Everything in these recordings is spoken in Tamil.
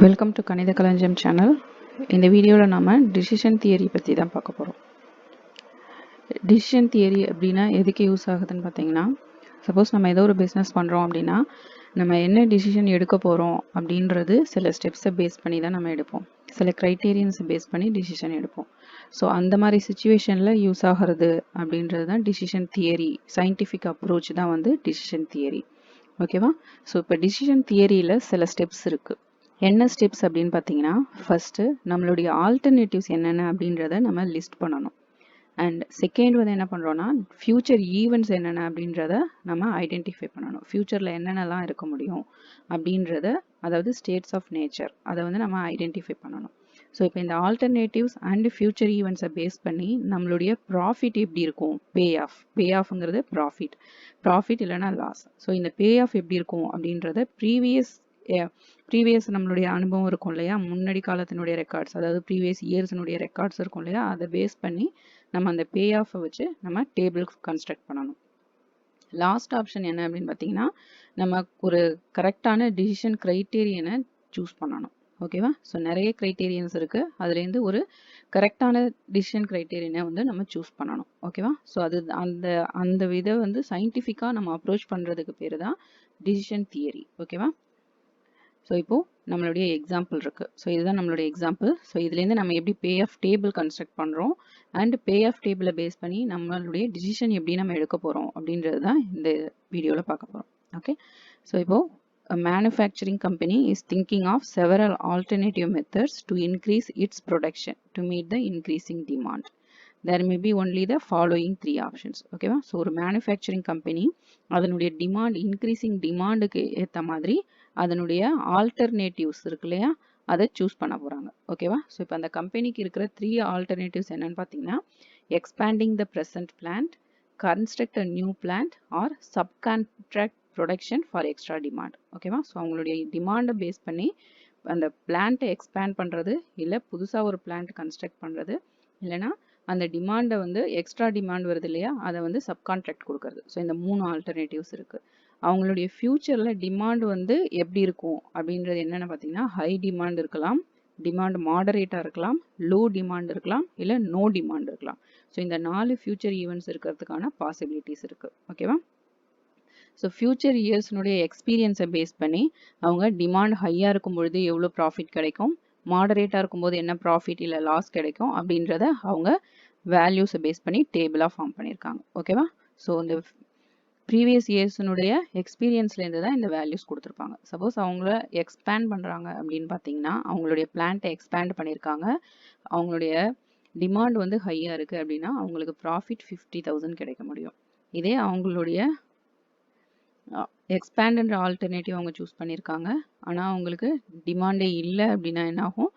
வெல்கம் டு கணித களஞ்சியம் சேனல். இந்த வீடியோவில் நம்ம டிசிஷன் தியரி பற்றி தான் பார்க்க போகிறோம். டிசிஷன் தியரி அப்படின்னா எதுக்கு யூஸ் ஆகுதுன்னு பார்த்தீங்கன்னா, சப்போஸ் நம்ம ஏதோ ஒரு பிஸ்னஸ் பண்ணுறோம் அப்படின்னா நம்ம என்ன டிசிஷன் எடுக்க போகிறோம் அப்படின்றது சில ஸ்டெப்ஸை பேஸ் பண்ணி தான் நம்ம எடுப்போம். சில க்ரைட்டீரியன்ஸை பேஸ் பண்ணி டிசிஷன் எடுப்போம். ஸோ அந்த மாதிரி சுச்சுவேஷனில் யூஸ் ஆகிறது அப்படின்றது தான் டிசிஷன் தியரி. சயின்டிஃபிக் அப்ரோச் தான் வந்து டிசிஷன் தியரி. ஓகேவா? ஸோ இப்போ டிசிஷன் தியரியில் சில ஸ்டெப்ஸ் இருக்குது. என்ன ஸ்டெப்ஸ் அப்படின்னு பார்த்தீங்கன்னா, ஃபஸ்ட்டு நம்மளுடைய ஆல்டர்னேட்டிவ்ஸ் என்னென்ன அப்படின்றத நம்ம லிஸ்ட் பண்ணணும். அண்ட் செகண்ட் வந்து என்ன பண்ணுறோன்னா, ஃப்யூச்சர் ஈவெண்ட்ஸ் என்னென்ன அப்படின்றத நம்ம ஐடென்டிஃபை பண்ணணும். ஃப்யூச்சரில் என்னென்னலாம் இருக்க முடியும் அப்படின்றத, அதாவது ஸ்டேட்ஸ் ஆஃப் நேச்சர், அதை வந்து நம்ம ஐடென்டிஃபை பண்ணணும். ஸோ இப்போ இந்த ஆல்டர்னேட்டிவ்ஸ் அண்ட் ஃப்யூச்சர் ஈவெண்ட்ஸை பேஸ் பண்ணி நம்மளுடைய ப்ராஃபிட் எப்படி இருக்கும், பே ஆஃப்ங்கிறது ப்ராஃபிட் இல்லைனா லாஸ். ஸோ இந்த பே ஆஃப் எப்படி இருக்கும் அப்படின்றத ப்ரீவியஸ் நம்மளுடைய அனுபவம் இருக்கும் இல்லையா, முன்னாடி காலத்தினுடைய ரெக்கார்ட்ஸ், அதாவது ப்ரீவியஸ் இயர்ஸினுடைய ரெக்கார்ட்ஸ் இருக்கும் இல்லையா, அதை பேஸ் பண்ணி நம்ம அந்த பே ஆஃபை வச்சு நம்ம டேபிள் கன்ஸ்ட்ரக்ட் பண்ணணும். லாஸ்ட் ஆப்ஷன் என்ன அப்படின்னு பார்த்தீங்கன்னா, நம்ம ஒரு கரெக்டான டிசிஷன் க்ரைட்டீரியனை சூஸ் பண்ணணும். ஓகேவா? ஸோ நிறைய க்ரைட்டீரியன்ஸ் இருக்குது, அதுலேருந்து ஒரு கரெக்டான டிசிஷன் க்ரைட்டீரியனை வந்து நம்ம சூஸ் பண்ணணும். ஓகேவா? ஸோ அது அந்த இதை வந்து சயின்டிஃபிக்காக நம்ம அப்ரோச் பண்ணுறதுக்கு பேர் தான் டிசிஷன் தியரி. ஓகேவா? ஸோ இப்போது நம்மளுடைய எக்ஸாம்பிள் இருக்குது. ஸோ இதுதான் நம்மளுடைய எக்ஸாம்பிள். ஸோ இதுலேருந்து நம்ம எப்படி பே ஆஃப் டேபிள் கன்ஸ்ட்ரக்ட் பண்ணுறோம் அண்ட் பே ஆஃப் டேபிளை பேஸ் பண்ணி நம்மளுடைய டிசிஷன் எப்படி நம்ம எடுக்க போகிறோம் அப்படின்றது தான் இந்த வீடியோவில் பார்க்க போகிறோம். ஓகே? ஸோ இப்போது a manufacturing company is thinking of several alternative methods to increase its production to meet the increasing demand. There may be only the following three options. ஓகேவா? ஸோ ஒரு மேனுஃபேக்சரிங் கம்பெனி அதனுடைய இன்க்ரீசிங் டிமாண்டுக்கு ஏற்ற மாதிரி அதனுடைய ஆல்டர்னேட்டிவ்ஸ் இருக்கு இல்லையா, அதை சூஸ் பண்ண போகிறாங்க. ஓகேவா? ஸோ இப்போ அந்த கம்பெனிக்கு இருக்கிற 3 ஆல்டர்னேட்டிவ்ஸ் என்னன்னு பார்த்தீங்கன்னா, expanding the present plant, construct a new plant or subcontract production for extra demand. ஓகேவா? ஸோ அவங்களுடைய டிமாண்டை பேஸ் பண்ணி அந்த பிளான்ட்டை எக்ஸ்பேண்ட் பண்ணுறது, இல்லை புதுசாக ஒரு பிளான்ட் கன்ஸ்ட்ரக்ட் பண்ணுறது, இல்லைனா அந்த டிமாண்டை வந்து எக்ஸ்ட்ரா டிமாண்ட் வருது இல்லையா, அதை வந்து சப்கான்ட்ராக்ட் கொடுக்கறது. ஸோ இந்த 3 ஆல்டர்னேட்டிவ்ஸ் இருக்குது. அவங்களுடைய ஃப்யூச்சரில் டிமாண்ட் வந்து எப்படி இருக்கும் அப்படின்றது என்னென்னு பார்த்தீங்கன்னா, ஹை டிமாண்ட் இருக்கலாம், டிமாண்ட் மாடரேட்டாக இருக்கலாம், லோ டிமாண்ட் இருக்கலாம், இல்லை நோ டிமாண்ட் இருக்கலாம். ஸோ இந்த 4 ஃப்யூச்சர் ஈவெண்ட்ஸ் இருக்கிறதுக்கான பாசிபிலிட்டிஸ் இருக்குது. ஓகேவா? ஸோ ஃப்யூச்சர் இயர்ஸ்னுடைய எக்ஸ்பீரியன்ஸை பேஸ் பண்ணி அவங்க டிமாண்ட் ஹையாக இருக்கும் பொழுது எவ்வளோ ப்ராஃபிட் கிடைக்கும், மாடரேட்டாக இருக்கும்போது என்ன ப்ராஃபிட் இல்லை லாஸ் கிடைக்கும் அப்படின்றத அவங்க வேல்யூஸை பேஸ் பண்ணி டேபிளாக ஃபார்ம் பண்ணியிருக்காங்க. ஓகேவா? ஸோ இந்த ப்ரீவியஸ் இயர்ஸினுடைய எக்ஸ்பீரியன்ஸ்லேருந்து தான் இந்த வேல்யூஸ் கொடுத்துருப்பாங்க. சப்போஸ் அவங்கள எக்ஸ்பேண்ட் பண்ணுறாங்க அப்படின்னு பார்த்தீங்கன்னா, அவங்களுடைய பிளான்ட்டை எக்ஸ்பேண்ட் பண்ணியிருக்காங்க, அவங்களுடைய டிமாண்ட் வந்து ஹையாக இருக்குது அப்படின்னா அவங்களுக்கு ப்ராஃபிட் 50,000 கிடைக்க முடியும். இதே அவங்களுடைய எக்ஸ்பேண்ட்ன்ற ஆல்டர்னேட்டிவ் அவங்க சூஸ் பண்ணியிருக்காங்க, ஆனால் அவங்களுக்கு டிமாண்டே இல்லை அப்படின்னா என்ன ஆகும்,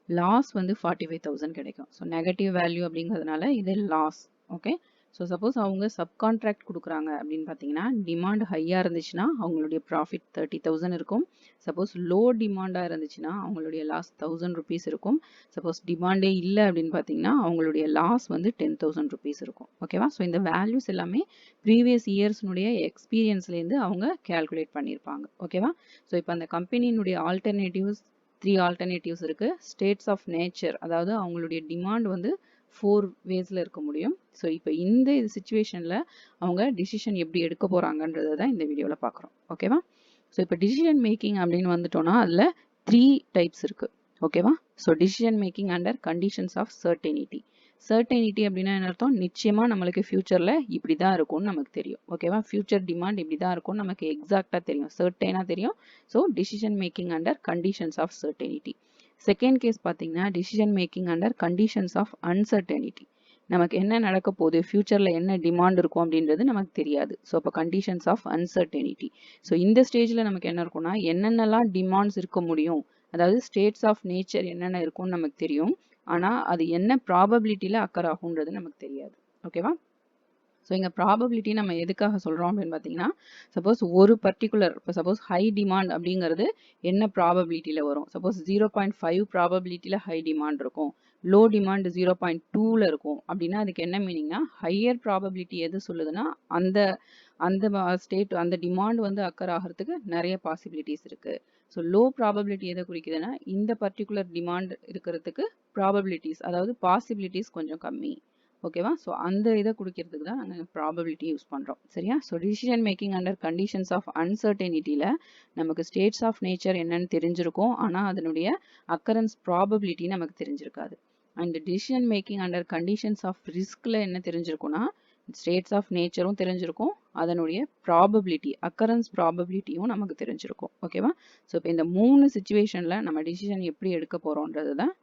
லாஸ் வந்து 45,000 கிடைக்கும். ஸோ நெகட்டிவ் வேல்யூ அப்படிங்கிறதுனால இது லாஸ். ஓகே? ஸோ சப்போஸ் அவங்க சப்கான்ட்ராக்ட் கொடுக்குறாங்க அப்படின்னு பார்த்தீங்கன்னா, டிமாண்ட் ஹையாக இருந்துச்சுன்னா அவங்களுடைய ப்ராஃபிட் 30,000 இருக்கும். சப்போஸ் லோ டிமாண்டாக இருந்துச்சுன்னா அவங்களுடைய லாஸ் 1000 rupees இருக்கும். சப்போஸ் டிமாண்டே இல்லை அப்படின்னு பார்த்தீங்கன்னா அவங்களுடைய லாஸ் வந்து 10,000 rupees இருக்கும். ஓகேவா? ஸோ இந்த வேல்யூஸ் எல்லாமே ப்ரீவியஸ் இயர்ஸ்னுடைய எக்ஸ்பீரியன்ஸ்லேருந்து அவங்க கேல்குலேட் பண்ணியிருப்பாங்க. ஓகேவா? ஸோ இப்போ அந்த கம்பெனியினுடைய ஆல்டர்னேட்டிவ்ஸ் 3 ஆல்டர்னேட்டிவ்ஸ் இருக்குது. ஸ்டேட்ஸ் ஆஃப் நேச்சர், அதாவது அவங்களுடைய டிமாண்ட் வந்து 4 வேஸில் இருக்க முடியும். ஸோ இப்போ இந்த சுச்சுவேஷனில் அவங்க டிசிஷன் எப்படி எடுக்க போகிறாங்கன்றதை தான் இந்த வீடியோவில் பார்க்குறோம். ஓகேவா? ஸோ இப்போ டிசிஷன் மேக்கிங் அப்படின்னு வந்துட்டோன்னா அதில் 3 டைப்ஸ் இருக்குது. ஓகேவா? So decision making under conditions of certainty. Certainty அப்படின்னா என்ன அர்த்தம், நிச்சயமாக நம்மளுக்கு ஃப்யூச்சரில் இப்படி தான் இருக்கும்னு நமக்கு தெரியும். ஓகேவா? ஃப்யூச்சர் டிமாண்ட் இப்படி தான் இருக்கும்னு நமக்கு எக்ஸாக்டாக தெரியும், சர்டைனாக தெரியும். So decision making under conditions of certainty. Second case பார்த்தீங்கன்னா, decision making under conditions of uncertainty. நமக்கு என்ன நடக்க போகுது, ஃப்யூச்சரில் என்ன டிமாண்ட் இருக்கும் அப்படின்றது நமக்கு தெரியாது. ஸோ அப்போ கண்டிஷன்ஸ் ஆஃப் அன்சர்டனிட்டி. ஸோ இந்த ஸ்டேஜில் நமக்கு என்ன இருக்கும்னா, என்னென்னலாம் டிமாண்ட்ஸ் இருக்க முடியும், அதாவது ஸ்டேட்ஸ் ஆஃப் நேச்சர் என்னென்ன இருக்கும்னு நமக்கு தெரியும், ஆனால் அது என்ன ப்ராபபிலிட்டியில் அக்கர் ஆகுன்றது நமக்கு தெரியாது. ஓகேவா? ஸோ இங்கே ப்ராபபிலிட்டி நம்ம எதுக்காக சொல்கிறோம் அப்படின்னு பார்த்தீங்கன்னா, சப்போஸ் ஒரு பர்டிகுலர், இப்போ சப்போஸ் ஹை டிமாண்ட் அப்படிங்கிறது என்ன ப்ராபபிலிட்டியில் வரும், சப்போஸ் 0.5 ப்ராபபிலிட்டியில் ஹை டிமாண்ட் இருக்கும், லோ டிமாண்ட் 0.2ல் இருக்கும் அப்படின்னா அதுக்கு என்ன மீனிங்னா, ஹையர் ப்ராபபிலிட்டி எது சொல்லுதுன்னா அந்த அந்த ஸ்டேட் அந்த டிமாண்ட் வந்து அக்கர் ஆகிறதுக்கு நிறைய பாசிபிலிட்டிஸ் இருக்குது. ஸோ லோ ப்ராபபிலிட்டி எதை குறிக்குதுன்னா இந்த பர்டிகுலர் டிமாண்ட் இருக்கிறதுக்கு ப்ராபபிலிட்டிஸ் அதாவது பாசிபிலிட்டிஸ் கொஞ்சம் கம்மி. ஓகேவா? ஸோ அந்த இதை குறிக்கிறதுக்கு தான் நாங்கள் ப்ராபபிலிட்டி யூஸ் பண்ணுறோம். சரியா? So decision making under conditions of அன்சர்டனிட்டியில் நமக்கு ஸ்டேட்ஸ் ஆஃப் நேச்சர் என்னன்னு தெரிஞ்சிருக்கும், ஆனால் அதனுடைய அக்கரன்ஸ் ப்ராபபிலிட்டி நமக்கு தெரிஞ்சிருக்காது. And decision making under conditions of ரிஸ்கில் என்ன தெரிஞ்சிருக்கும்னா ஸ்டேட்ஸ் ஆஃப் நேச்சரும் தெரிஞ்சிருக்கும், அதனுடைய ப்ராபபிலிட்டி அக்கரன்ஸ் ப்ராபபிலிட்டியும் நமக்கு தெரிஞ்சிருக்கும். ஓகேவா? ஸோ இப்போ இந்த 3 சிச்சுவேஷனில் நம்ம டிசிஷன் எப்படி எடுக்க போகிறோன்றது தான்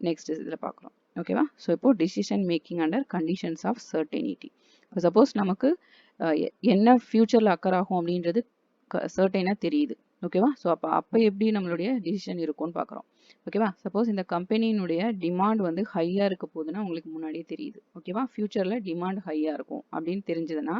நெக்ஸ்ட் இதில் பார்க்குறோம். ஓகேவா? ஸோ இப்போ decision making under conditions of certainty. இப்போ சப்போஸ் நமக்கு என்ன ஃபியூச்சரில் அக்கர் ஆகும் அப்படின்றது சர்டைனாக தெரியுது. ஓகேவா? ஸோ அப்போ எப்படி நம்மளுடைய டிசிஷன் இருக்கும்னு பார்க்குறோம். ஓகேவா? சப்போஸ் இந்த கம்பெனியினுடைய டிமாண்ட் வந்து ஹையாக இருக்க போகுதுன்னா உங்களுக்கு முன்னாடியே தெரியுது. ஓகேவா? ஃபியூச்சரில் டிமாண்ட் ஹையாக இருக்கும் அப்படின்னு தெரிஞ்சதுன்னா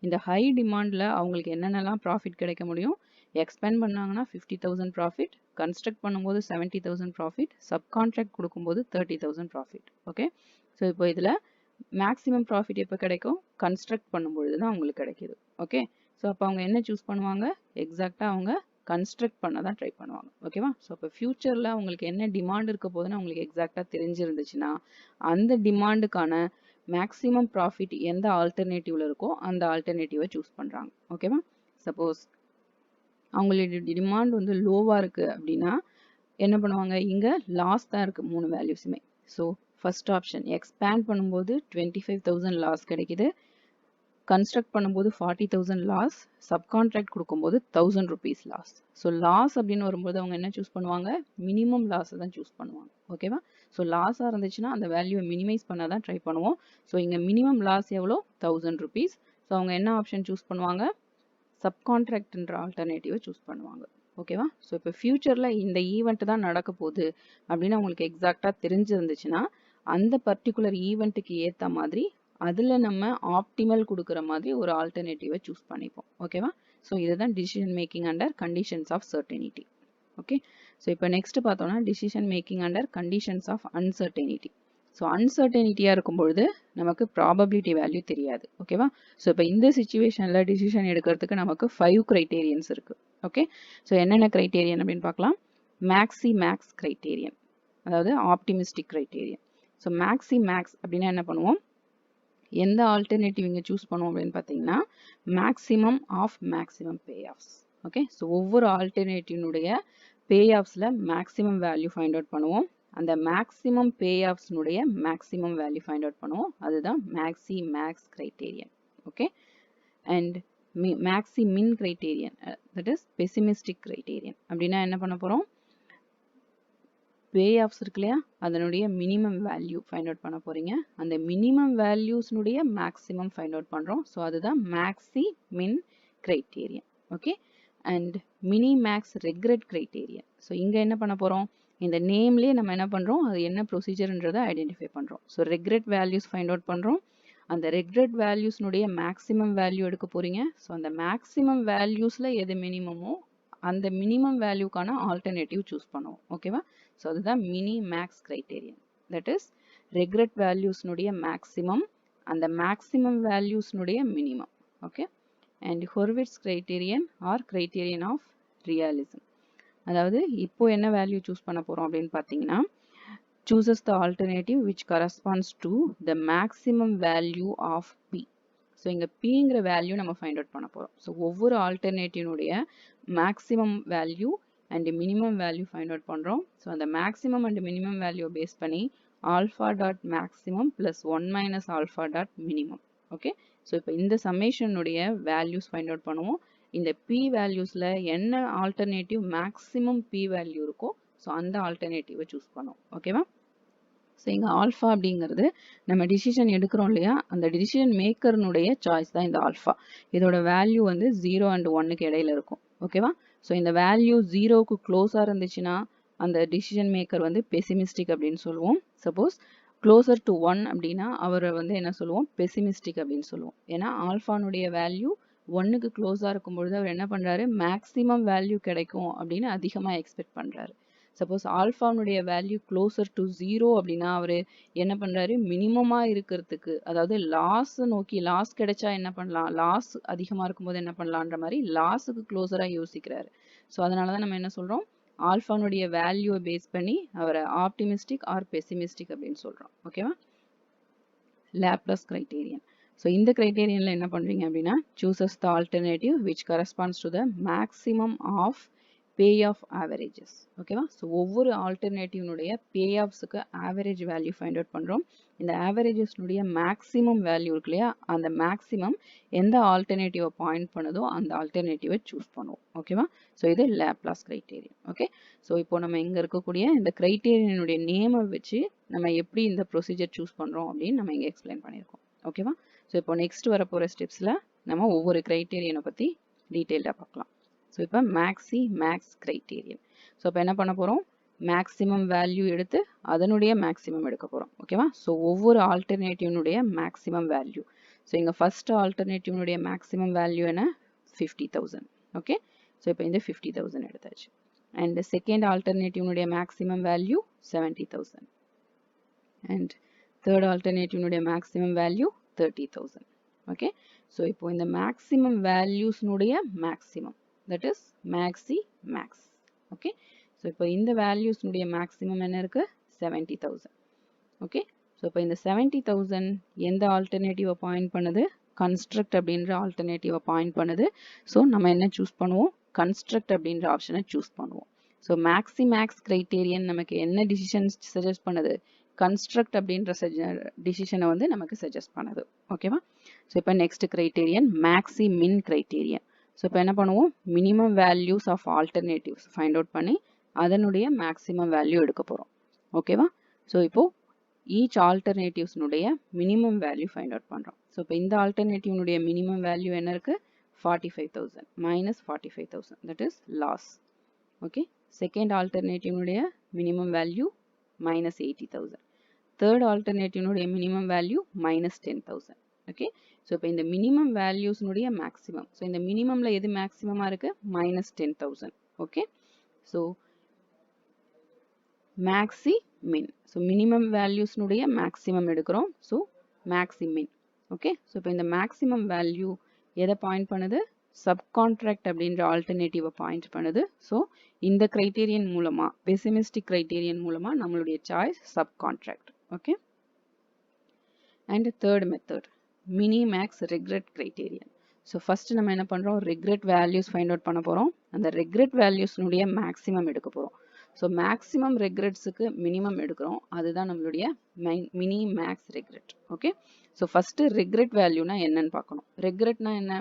இந்த ஹை டிமாண்டில் அவங்களுக்கு என்னென்னலாம் ப்ராஃபிட் கிடைக்க முடியும்? எக்ஸ்பேண்ட் பண்ணாங்கன்னா 50,000 ப்ராஃபிட், கன்ஸ்ட்ரக்ட் பண்ணும்போது 70,000 ப்ராஃபிட், சப்கான்ட்ராக்ட் கொடுக்கும்போது 30,000 ப்ராஃபிட். ஓகே? ஸோ இப்போ இதில் மேக்ஸிமம் ப்ராஃபிட் எப்போ கிடைக்கும்? கன்ஸ்ட்ரக்ட் பண்ணும்பொழுது தான் அவங்களுக்கு கிடைக்கிது. ஓகே? ஸோ அப்போ அவங்க என்ன சூஸ் பண்ணுவாங்க? எக்ஸாக்டாக அவங்க கன்ஸ்ட்ரக்ட் பண்ண தான் ட்ரை பண்ணுவாங்க. ஓகேவா? ஸோ இப்போ ஃபியூச்சரில் அவங்களுக்கு என்ன டிமாண்ட் இருக்க போதுன்னு அவங்களுக்கு எக்ஸாக்டாக தெரிஞ்சிருந்துச்சுன்னா அந்த டிமாண்டுக்கான மேக்ஸிமம் ப்ராஃபிட் எந்த ஆல்டர்னேட்டிவ்ல இருக்கோ அந்த ஆல்டர்னேட்டிவை சூஸ் பண்ணுறாங்க. ஓகேவா? சப்போஸ் அவங்களுடைய டிமாண்ட் வந்து லோவாக இருக்குது அப்படின்னா என்ன பண்ணுவாங்க? இங்கே லாஸ் தான் இருக்குது 3 வேல்யூஸுமே. ஸோ ஃபர்ஸ்ட் ஆப்ஷன் எக்ஸ்பேண்ட் பண்ணும்போது 25,000 லாஸ் கிடைக்குது, கன்ஸ்ட்ரக்ட் பண்ணும்போது 40,000 லாஸ், சப்கான்ட்ராக்ட் கொடுக்கும்போது 1000 rupees லாஸ். ஸோ லாஸ் அப்படின்னு வரும்போது அவங்க என்ன சூஸ் பண்ணுவாங்க? மினிமம் லாஸை தான் சூஸ் பண்ணுவாங்க. ஓகேவா? ஸோ லாஸாக இருந்துச்சுன்னா அந்த வேல்யூவை மினிமைஸ் பண்ண தான் ட்ரை பண்ணுவோம். ஸோ இங்கே மினிமம் லாஸ் எவ்வளோ? 1000 rupees. ஸோ அவங்க என்ன ஆப்ஷன் சூஸ் பண்ணுவாங்க? சப்கான்ட்ராக்ட்ன்ற ஆல்டர்னேட்டிவை சூஸ் பண்ணுவாங்க. ஓகேவா? ஸோ இப்போ ஃபியூச்சரில் இந்த ஈவெண்ட் தான் நடக்க போகுது அப்படின்னு அவங்களுக்கு எக்ஸாக்டாக தெரிஞ்சிருந்துச்சுன்னா அந்த பர்டிகுலர் ஈவெண்ட்டுக்கு ஏற்ற மாதிரி அதில் நம்ம ஆப்டிமல் கொடுக்குற மாதிரி ஒரு ஆல்டர்னேட்டிவை சூஸ் பண்ணிப்போம். ஓகேவா? ஸோ இதுதான் decision making under conditions of certainty. Okay? So இப்போ நெக்ஸ்ட் பார்த்தோம்னா decision making under conditions of uncertainty. So அன்சர்டனிட்டியாக இருக்கும் பொழுது நமக்கு ப்ராபபிலிட்டி வேல்யூ தெரியாது. ஓகேவா? ஸோ இப்போ இந்த சிச்சுவேஷனில் டிசிஷன் எடுக்கிறதுக்கு நமக்கு 5 கிரைட்டேரியன்ஸ் இருக்குது. ஓகே? ஸோ என்னென்ன கிரைட்டேரியன் அப்படின்னு பார்க்கலாம். மேக்ஸி மேக்ஸ் கிரைட்டேரியன், அதாவது ஆப்டிமிஸ்டிக் கிரைட்டேரியன். ஸோ மேக்ஸி மேக்ஸ் அப்படின்னா என்ன பண்ணுவோம்? எந்த ஆல்டர்னேட்டிவ் இங்கே சூஸ் பண்ணுவோம் அப்படின்னு பார்த்தீங்கன்னா maximum of maximum payoffs. Okay? So ஒவ்வொரு ஆல்டர்னேட்டிவ்னுடைய பே ஆஃப்ஸில் மேக்ஸிமம் வேல்யூ ஃபைண்ட் அவுட் பண்ணுவோம். அந்த மேக்ஸிமம் பே ஆஃப்ஸ்னுடைய மேக்ஸிமம் வேல்யூ ஃபைண்ட் அவுட் பண்ணுவோம். அதுதான் maxi max criterion. Okay? And maxi min criterion, that is பெசிமிஸ்டிக் கிரைட்டேரியன். அப்படின்னா என்ன பண்ண போகிறோம்? பே ஆஃப்ஸ் இருக்கு இல்லையா, அதனுடைய மினிமம் வேல்யூ ஃபைண்ட் அவுட் பண்ண போகிறீங்க. அந்த மினிமம் வேல்யூஸ்னுடைய மேக்ஸிமம் ஃபைண்ட் அவுட் பண்ணுறோம். ஸோ அதுதான் maxi min criterion. Okay? And mini max regret criterion. So இங்கே என்ன பண்ண போகிறோம்? இந்த நேம்லேயே நம்ம என்ன பண்ணுறோம்? அது என்ன ப்ரொசீஜர்ன்றதை ஐடென்டிஃபை பண்ணுறோம். So regret values find out பண்ணுறோம். அந்த ரெக்ரெட் வேல்யூஸ்னுடைய மேக்ஸிமம் வேல்யூ எடுக்க போகிறீங்க. ஸோ அந்த மேக்ஸிமம் வேல்யூஸில் எது மினிமமோ அந்த மினிமம் வேல்யூக்கான ஆல்டர்னேட்டிவ் சூஸ் பண்ணுவோம். ஓகேவா? ஸோ அதுதான் mini max criterion. That is regret வேல்யூஸ்னுடைய மேக்ஸிமம், அந்த மேக்ஸிமம் வேல்யூஸ்னுடைய minimum. Okay? And Hurwicz criterion or criterion of realism. அதாவது இப்போ என்ன வேல்யூ சூஸ் பண்ண போகிறோம் அப்படின்னு பார்த்தீங்கன்னா chooses the alternative which corresponds to the maximum value of P. So இங்கே Pங்கிற வேல்யூ நம்ம ஃபைண்ட் அவுட் பண்ண போகிறோம். ஸோ ஒவ்வொரு ஆல்டர்னேட்டிவ்னுடைய maximum value and minimum value find out பண்ணுறோம். ஸோ அந்த maximum and minimum value base பண்ணி alpha dot maximum plus 1 minus alpha dot minimum. Okay? So இப்போ இந்த சம்மேஷனுடைய வேல்யூஸ் ஃபைண்ட் அவுட் பண்ணுவோம். இந்த P வேல்யூஸில் என்ன ஆல்டர்னேட்டிவ் மேக்ஸிமம் P வேல்யூ இருக்கோ ஸோ அந்த ஆல்டர்னேட்டிவை சூஸ் பண்ணுவோம். ஓகேவா? ஸோ இங்கே ஆல்ஃபா அப்படிங்கிறது நம்ம டிசிஷன் எடுக்கிறோம் இல்லையா, அந்த டிசிஷன் மேக்கர்னுடைய சாய்ஸ் தான் இந்த ஆல்ஃபா. இதோட வேல்யூ வந்து 0 and 1க்கு இடையில இருக்கும். ஓகேவா? ஸோ இந்த வேல்யூ 0க்கு க்ளோஸாக இருந்துச்சுன்னா அந்த டிசிஷன் மேக்கர் வந்து பெசிமிஸ்டிக் அப்படின்னு சொல்லுவோம். சப்போஸ் க்ளோசர் டு 1 அப்படின்னா அவரை வந்து என்ன சொல்லுவோம்? பெசிமிஸ்டிக் அப்படின்னு சொல்லுவோம். ஏன்னா ஆல்ஃபானுடைய வேல்யூ 1க்கு க்ளோஸாக இருக்கும்பொழுது அவர் என்ன பண்ணுறாரு? மேக்ஸிமம் வேல்யூ கிடைக்கும் அப்படின்னு அதிகமாக எக்ஸ்பெக்ட் பண்ணுறாரு. சப்போஸ் ஆல்ஃபானுடைய வேல்யூ க்ளோசர் டு 0 அப்படின்னா அவர் என்ன பண்ணுறாரு? மினிமமாக இருக்கிறதுக்கு, அதாவது லாஸ் நோக்கி, லாஸ் கிடைச்சா என்ன பண்ணலாம், லாஸ் அதிகமாக இருக்கும்போது என்ன பண்ணலான்ற மாதிரி லாஸுக்கு க்ளோஸராக யோசிக்கிறாரு. ஸோ அதனால தான் நம்ம என்ன சொல்கிறோம், ஆல்ஃபானுடைய வேல்யூவை பேஸ் பண்ணி அவரை ஆப்டிமிஸ்டிக் ஆர் பெசிமிஸ்டிக் அப்படின்னு சொல்கிறோம். ஓகேவா? Laplace criterion. So இந்த criterion என்ன பண்றீங்க அப்படின்னா, chooses the alternative which corresponds to the maximum of payoff averages. ஓகேவா? ஸோ ஒவ்வொரு ஆல்டர்னேட்டிவ்னுடைய பேஆஃப்ஸுக்கு ஆவரேஜ் வேல்யூ ஃபைண்ட் அவுட் பண்ணுறோம். இந்த ஆவரேஜஸ்னுடைய மேக்ஸிமம் வேல்யூ இருக்கு இல்லையா, அந்த மேக்ஸிமம் எந்த ஆல்டர்னேட்டிவை பாயிண்ட் பண்ணுதோ அந்த ஆல்டர்னேட்டிவை சூஸ் பண்ணுவோம். ஓகேவா? ஸோ இது லேப்லாஸ் கிரைட்டீரியன். ஓகே, ஸோ இப்போ நம்ம இங்கே இருக்கக்கூடிய இந்த கிரைட்டீரியனுடைய நேமை வச்சு நம்ம எப்படி இந்த ப்ரொசீஜர் சூஸ் பண்ணுறோம் அப்படின்னு நம்ம இங்கே எக்ஸ்பிளைன் பண்ணியிருக்கோம். ஓகேவா? ஸோ இப்போ நெக்ஸ்ட் வரப்போகிற ஸ்டெப்ஸில் நம்ம ஒவ்வொரு கிரைட்டீரியனை பற்றி டீட்டெயில்டாக பார்க்கலாம். ஸோ இப்போ மேக்ஸ் கிரைட்டீரியன். ஸோ இப்போ என்ன பண்ண போகிறோம், மேக்ஸிமம் வேல்யூ எடுத்து அதனுடைய மேக்ஸிமம் எடுக்க போகிறோம். ஓகேவா? ஸோ ஒவ்வொரு ஆல்டர்னேட்டிவ்னுடைய மேக்ஸிமம் வேல்யூ. ஸோ இங்கே ஃபர்ஸ்ட் ஆல்டர்னேட்டிவ்னுடைய மேக்ஸிமம் வேல்யூ என்ன, 50,000. ஓகே, ஸோ இப்போ இந்த 50,000 எடுத்தாச்சு. அண்ட் செகண்ட் ஆல்டர்னேட்டிவ்னுடைய மேக்ஸிமம் வேல்யூ 70,000. அண்ட் தேர்ட் ஆல்டர்னேட்டிவ்னுடைய மேக்ஸிமம் வேல்யூ 30,000. ஓகே, ஸோ இப்போ இந்த மேக்ஸிமம் வேல்யூஸ்னுடைய maximum, that is max. Okay, so இப்போ இந்த வேல்யூஸ்னுடைய மேக்ஸிமம் என்ன இருக்கு, 70,000. ஓகே, ஸோ இப்போ இந்த 70,000 எந்த ஆல்டர்னேட்டிவை பாயிண்ட் பண்ணுது, கன்ஸ்ட்ரக்ட் அப்படின்ற ஆல்டர்னேட்டிவை பாயிண்ட் பண்ணுது. ஸோ நம்ம என்ன சூஸ் பண்ணுவோம், கன்ஸ்ட்ரக்ட் அப்படின்ற ஆப்ஷனை சூஸ் பண்ணுவோம். ஸோ மேக்ஸ் கிரைட்டீரியன் நமக்கு என்ன டிசிஷன் சஜஸ்ட் பண்ணுது, கன்ஸ்ட்ரக்ட் அப்படின்ற டிசிஷனை வந்து நமக்கு சஜஸ்ட் பண்ணுது. ஓகேவா? ஸோ இப்போ next criterion min criterion. So இப்போ என்ன பண்ணுவோம், minimum values of alternatives find out பண்ணி அதனுடைய மேக்ஸிமம் வேல்யூ எடுக்க போகிறோம். ஓகேவா? ஸோ இப்போ ஈச் ஆல்டர்னேட்டிவ்ஸ்னுடைய மினிமம் வேல்யூ ஃபைண்ட் அவுட் பண்ணுறோம். ஸோ இப்போ இந்த ஆல்டர்னேட்டிவ்னுடைய மினிமம் வேல்யூ என்ன இருக்குது, 45,000 minus 45,000, that is loss. Okay, second ஆல்டர்னேட்டிவ்னுடைய மினிமம் வேல்யூ minus 80,000. தேர்ட் ஆல்டர்னேட்டிவ்னுடைய minimum value minus 10,000. Okay, so இப்போ இந்த மினிமம் வேல்யூஸ்னுடைய மேக்ஸிமம், ஸோ இந்த மினிமம்ல எது மேக்ஸிமமாக இருக்கு, minus 10,000. ஓகே, ஸோ மேக்ஸி மின், ஸோ மினிமம் வேல்யூஸ்னுடைய மேக்ஸிமம் எடுக்கிறோம். ஸோ மேக்ஸி மின். ஓகே, ஸோ இப்போ இந்த மேக்ஸிமம் வேல்யூ எதை பாயிண்ட் பண்ணுது, சப்கான்ட்ராக்ட் அப்படின்ற ஆல்டர்னேட்டிவை பாயிண்ட் பண்ணுது. ஸோ இந்த கிரைட்டீரியன் மூலமா, பெசிமிஸ்டிக் கிரைட்டீரியன் மூலமா நம்மளுடைய choice subcontract. Okay, and third method minimax regret criterion. So first நம்ம என்ன பண்ணுறோம், ரெக்ரெட் வேல்யூஸ் ஃபைண்ட் அவுட் பண்ண போகிறோம். அந்த ரெக்ரெட் வேல்யூஸ்னுடைய மேக்ஸிமம் எடுக்க போகிறோம். ஸோ மேக்ஸிமம் ரெக்ரெட்ஸுக்கு மினிமம் எடுக்கிறோம், அதுதான் நம்மளுடைய mini max regret. Okay, so first regret வேல்யூனா என்னன்னு பார்க்கணும். ரெக்ரெட்னா என்ன,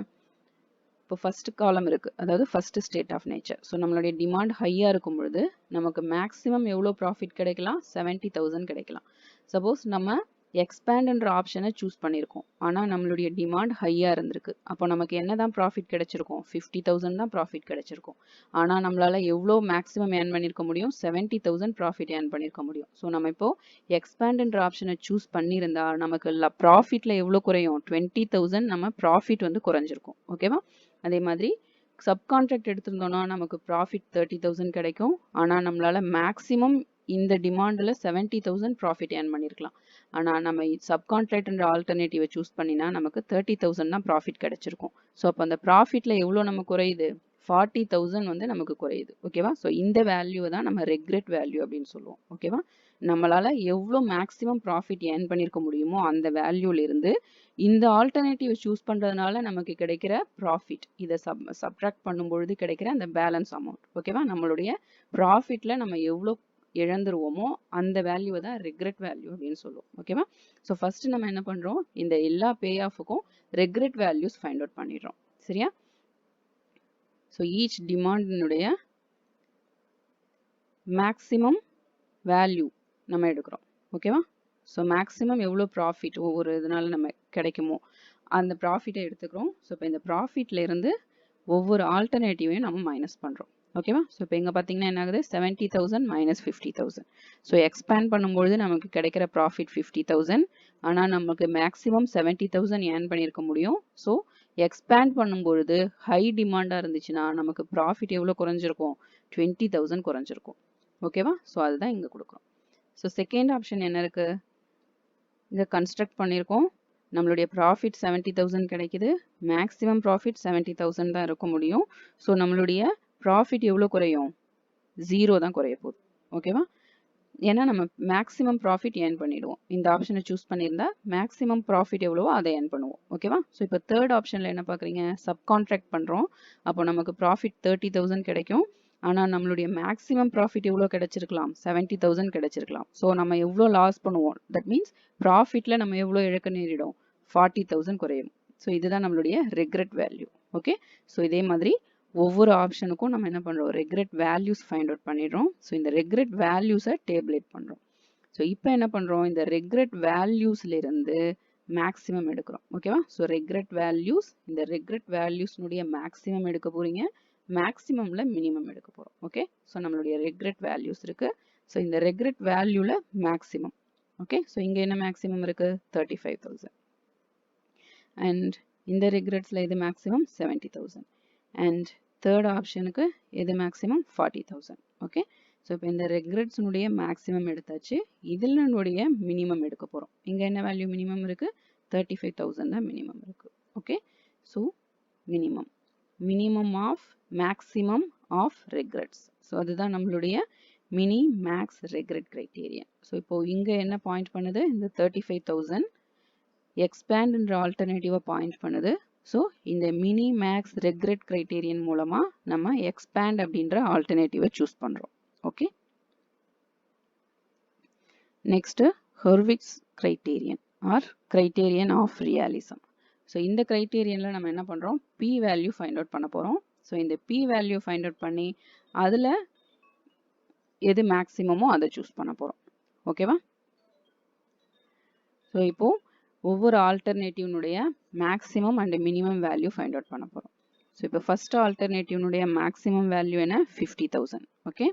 இப்போ ஃபர்ஸ்ட் காலம் இருக்கு, அதாவது first state of nature. So நம்மளுடைய டிமாண்ட் ஹையாக இருக்கும் பொழுது நமக்கு மேக்ஸிமம் எவ்வளோ ப்ராஃபிட் கிடைக்கலாம், 70,000 கிடைக்கலாம். சப்போஸ் நம்ம எக்ஸ்பேண்ட்ன்ற ஆப்ஷனை சூஸ் பண்ணியிருக்கோம், ஆனால் நம்மளுடைய டிமாண்ட் ஹையாக இருந்திருக்கு, அப்போ நமக்கு என்ன தான் ப்ராஃபிட் கிடைச்சிருக்கும், 50,000 தான் ப்ராஃபிட் கிடைச்சிருக்கும். ஆனால் நம்மளால எவ்வளோ மேக்ஸிமம் ஏர்ன் பண்ணியிருக்க முடியும், 70,000 ப்ராஃபிட் ஏர்ன் பண்ணியிருக்க முடியும். ஸோ நம்ம இப்போ எக்ஸ்பேண்ட்ன்ற ஆப்ஷனை சூஸ் பண்ணியிருந்தா நமக்கு ப்ராஃபிட்ல எவ்வளோ குறையும், 20,000 நம்ம ப்ராஃபிட் வந்து குறைஞ்சிருக்கும். ஓகேவா? அதே மாதிரி சப்கான்ட்ராக்ட் எடுத்திருந்தோம்னா நமக்கு ப்ராஃபிட் 30,000 கிடைக்கும், ஆனால் நம்மளால மேக்ஸிமம் இந்த டிமாண்டில் 70,000 ப்ராஃபிட் ஏர்ன் பண்ணியிருக்கலாம். ஆனால் நம்ம சப்கான்ட்ராக்ட்ன்ற ஆல்டர்னேட்டிவை சூஸ் பண்ணினா நமக்கு 30,000 தான் ப்ராஃபிட் கிடைச்சிருக்கும். ஸோ அப்போ அந்த ப்ராஃபிட்ல எவ்வளோ நம்ம குறையுது, 40,000 வந்து நமக்கு குறையுது. ஓகேவா? ஸோ இந்த வேல்யூவை தான் நம்ம ரெக்ரெட் வேல்யூ அப்படின்னு சொல்லுவோம். ஓகேவா? நம்மளால எவ்வளோ மேக்ஸிமம் ப்ராஃபிட் ஏர்ன் பண்ணியிருக்க முடியுமோ அந்த வேல்யூல இருந்து இந்த ஆல்டர்னேட்டிவ் சூஸ் பண்றதுனால நமக்கு கிடைக்கிற ப்ராஃபிட், இதை சப்ட்ராக்ட் பண்ணும்பொழுது கிடைக்கிற அந்த பேலன்ஸ் அமௌண்ட். ஓகேவா? நம்மளுடைய ப்ராஃபிட்ல நம்ம எவ்வளோ இழந்துருவோமோ அந்த வேல்யூவை தான் ரெக்ரெட் வேல்யூ அப்படின்னு சொல்லுவோம். ஓகேவா? ஸோ ஃபர்ஸ்ட் நம்ம என்ன பண்றோம், இந்த எல்லா பே ஆஃபுக்கும் ரெக்ரெட் வேல்யூஸ் ஃபைண்ட் அவுட் பண்ணிடுறோம். சரியா? ஸோ ஈச் டிமாண்டினுடைய மேக்ஸிமம் வேல்யூ நம்ம எடுக்கிறோம். ஓகேவா? ஸோ மேக்ஸிமம் எவ்வளோ ப்ராஃபிட் ஒவ்வொரு இதனால நம்ம கிடைக்குமோ அந்த ப்ராஃபிட்டை எடுத்துக்கிறோம். ஸோ இப்போ இந்த ப்ராஃபிட்ல இருந்து ஒவ்வொரு ஆல்டர்னேட்டிவையும் நம்ம மைனஸ் பண்ணுறோம். ஓகேவா? ஸோ இப்போ இங்கே பார்த்தீங்கன்னா என்ன ஆகுது, 70,000 minus 50,000. ஸோ எக்ஸ்பேண்ட் பண்ணும்பொழுது நமக்கு கிடைக்கிற ப்ராஃபிட் 50,000, ஆனால் நமக்கு மேக்ஸிமம் 70,000 ஏர்ன் பண்ணியிருக்க முடியும். ஸோ எக்ஸ்பேண்ட் பண்ணும்பொழுது ஹை டிமாண்டாக இருந்துச்சுன்னா நமக்கு ப்ராஃபிட் எவ்வளோ குறைஞ்சிருக்கும், 20,000 குறைஞ்சிருக்கும். ஓகேவா? ஸோ அதுதான் இங்கே கொடுக்குறோம். ஸோ செகண்ட் ஆப்ஷன் என்ன இருக்கு, இங்கே கன்ஸ்ட்ரக்ட் பண்ணியிருக்கோம், நம்மளுடைய ப்ராஃபிட் 70,000 கிடைக்குது, மேக்ஸிமம் ப்ராஃபிட் 70,000 தான் இருக்க முடியும். ஸோ நம்மளுடைய ப்ராஃபிட் எவ்வளோ குறையும்? 0 தான் குறைய போகுது. ஓகேவா? ஏன்னா நம்ம மேக்ஸிமம் ப்ராஃபிட் ஏர்ன் பண்ணிடுவோம். இந்த ஆப்ஷனை சூஸ் பண்ணியிருந்தா மேக்ஸிமம் ப்ராஃபிட் எவ்வளவோ அதை ஏர்ன் பண்ணுவோம். ஓகேவா? ஸோ இப்போ தேர்ட் ஆப்ஷனில் என்ன பார்க்குறீங்க? சப்கான்ட்ராக்ட் பண்ணுறோம். அப்போ நமக்கு ப்ராஃபிட் 30,000 கிடைக்கும். ஆனால் நம்மளுடைய மேக்ஸிமம் ப்ராஃபிட் எவ்வளோ கிடைச்சிருக்கலாம்? 70,000 கிடைச்சிருக்கலாம். ஸோ நம்ம எவ்வளோ லாஸ் பண்ணுவோம்? தட் மீன்ஸ் ப்ராஃபிட்டில் நம்ம எவ்வளோ இழக்க நேரிடும்? 40,000 குறையும். ஸோ இதுதான் நம்மளுடைய ரெக்ரெட் வேல்யூ. ஓகே, ஸோ இதே மாதிரி ஒவ்வொரு ஆப்ஷனுக்கும் நம்ம என்ன பண்ணுறோம்? ரெக்ரெட் வேல்யூஸ் ஃபைண்ட் அவுட் பண்ணிடுறோம். ஸோ இந்த ரெக்ரெட் வேல்யூஸை டேபிளேட் பண்ணுறோம். ஸோ இப்போ என்ன பண்ணுறோம்? இந்த ரெக்ரெட் வேல்யூஸ்லேருந்து மேக்ஸிமம் எடுக்கிறோம். ஓகேவா? ஸோ ரெக்ரெட் வேல்யூஸ், இந்த ரெக்ரெட் வேல்யூஸ்னுடைய மேக்ஸிமம் எடுக்க போகிறீங்க, மேக்ஸிமம்ல மினிமம் எடுக்க போகிறோம். ஓகே, ஸோ நம்மளுடைய ரெக்ரெட் வேல்யூஸ் இருக்குது. ஸோ இந்த ரெக்ரெட் வேல்யூவில் மேக்ஸிமம். ஓகே, ஸோ இங்கே என்ன மேக்ஸிமம் இருக்குது? 35,000. அண்ட் இந்த ரெக்ரெட்ஸில் இது மேக்ஸிமம் 70,000. அண்ட் தேர்ட் ஆப்ஷனுக்கு எது மேக்ஸிமம்? 40,000. ஓகே, ஸோ இப்போ இந்த ரெக்ரெட்ஸ்னுடைய மேக்ஸிமம் எடுத்தாச்சு. இதனுடைய மினிமம் எடுக்க போகிறோம். இங்கே என்ன வேல்யூ மினிமம் இருக்குது? 35,000 தான் மினிமம் இருக்குது. Okay, so minimum of maximum of regrets. So அதுதான் நம்மளுடைய mini max regret criterion. So இப்போ இங்கே என்ன பாயிண்ட் பண்ணுது? இந்த 35,000 எக்ஸ்பேண்ட்ன்ற ஆல்டர்னேட்டிவை பாயிண்ட் பண்ணுது. ஸோ இந்த மினி மேக்ஸ் ரெக்ரெட் கிரைட்டீரியன் மூலமாக நம்ம எக்ஸ்பேண்ட் அப்படின்ற ஆல்டர்னேட்டிவை சூஸ் பண்ணுறோம். Okay, next Hurwicz criterion or criterion of realism. So இந்த கிரைட்டீரியனில் நம்ம என்ன பண்ணுறோம்? பி வேல்யூ ஃபைண்ட் அவுட் பண்ண போகிறோம். ஸோ இந்த பி வேல்யூ ஃபைண்ட் அவுட் பண்ணி அதில் எது மேக்ஸிமமோ அதை சூஸ் பண்ண போகிறோம். ஓகேவா? ஸோ இப்போது ஒவ்வொரு ஆல்டர்னேட்டிவ்னுடைய maximum and minimum value find out பண்ண போகிறோம். ஸோ இப்போ ஃபர்ஸ்ட் ஆல்டர்னேட்டிவ்னுடைய மேக்ஸிமம் வேல்யூ என்ன? 50,000. ஓகே,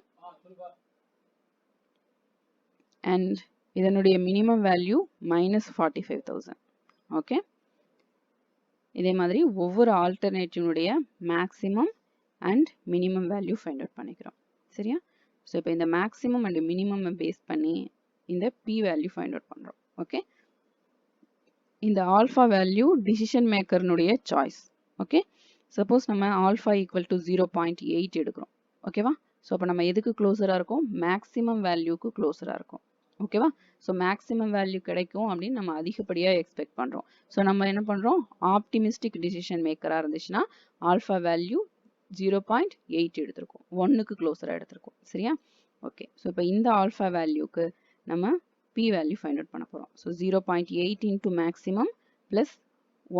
அண்ட் இதனுடைய மினிமம் வேல்யூ -45,000. ஓகே, இதே மாதிரி ஒவ்வொரு ஆல்டர்னேட்டிவ்னுடைய maximum and minimum value find out பண்ணிக்கிறோம். சரியா? ஸோ இப்போ இந்த மேக்ஸிமம் அண்ட் மினிமம் பேஸ் பண்ணி இந்த பி வேல்யூ ஃபைண்ட் அவுட் பண்ணுறோம். ஓகே, இந்த ஆல்ஃபா வேல்யூ டிசிஷன் மேக்கர்னுடைய சாய்ஸ். ஓகே, சப்போஸ் நம்ம ஆல்ஃபா ஈக்குவல் டு 0.8 எடுக்கிறோம். ஓகேவா? ஸோ அப்போ நம்ம எதுக்கு க்ளோஸராக இருக்கும்? மேக்ஸிமம் வேல்யூக்கு க்ளோஸராக இருக்கும். ஓகேவா? ஸோ மேக்ஸிமம் வேல்யூ கிடைக்கும் அப்படின்னு நம்ம அதிகப்படியாக எக்ஸ்பெக்ட் பண்ணுறோம். ஸோ நம்ம என்ன பண்ணுறோம்? ஆப்டிமிஸ்டிக் டிசிஷன் மேக்கராக இருந்துச்சுன்னா ஆல்ஃபா வேல்யூ 0.8 எடுத்திருக்கோம், 1க்கு க்ளோஸராக எடுத்திருக்கோம். சரியா? ஓகே, ஸோ இப்போ இந்த ஆல்ஃபா வேல்யூக்கு நம்ம P value find out பண்ண போகிறோம். So 0.8 into maximum plus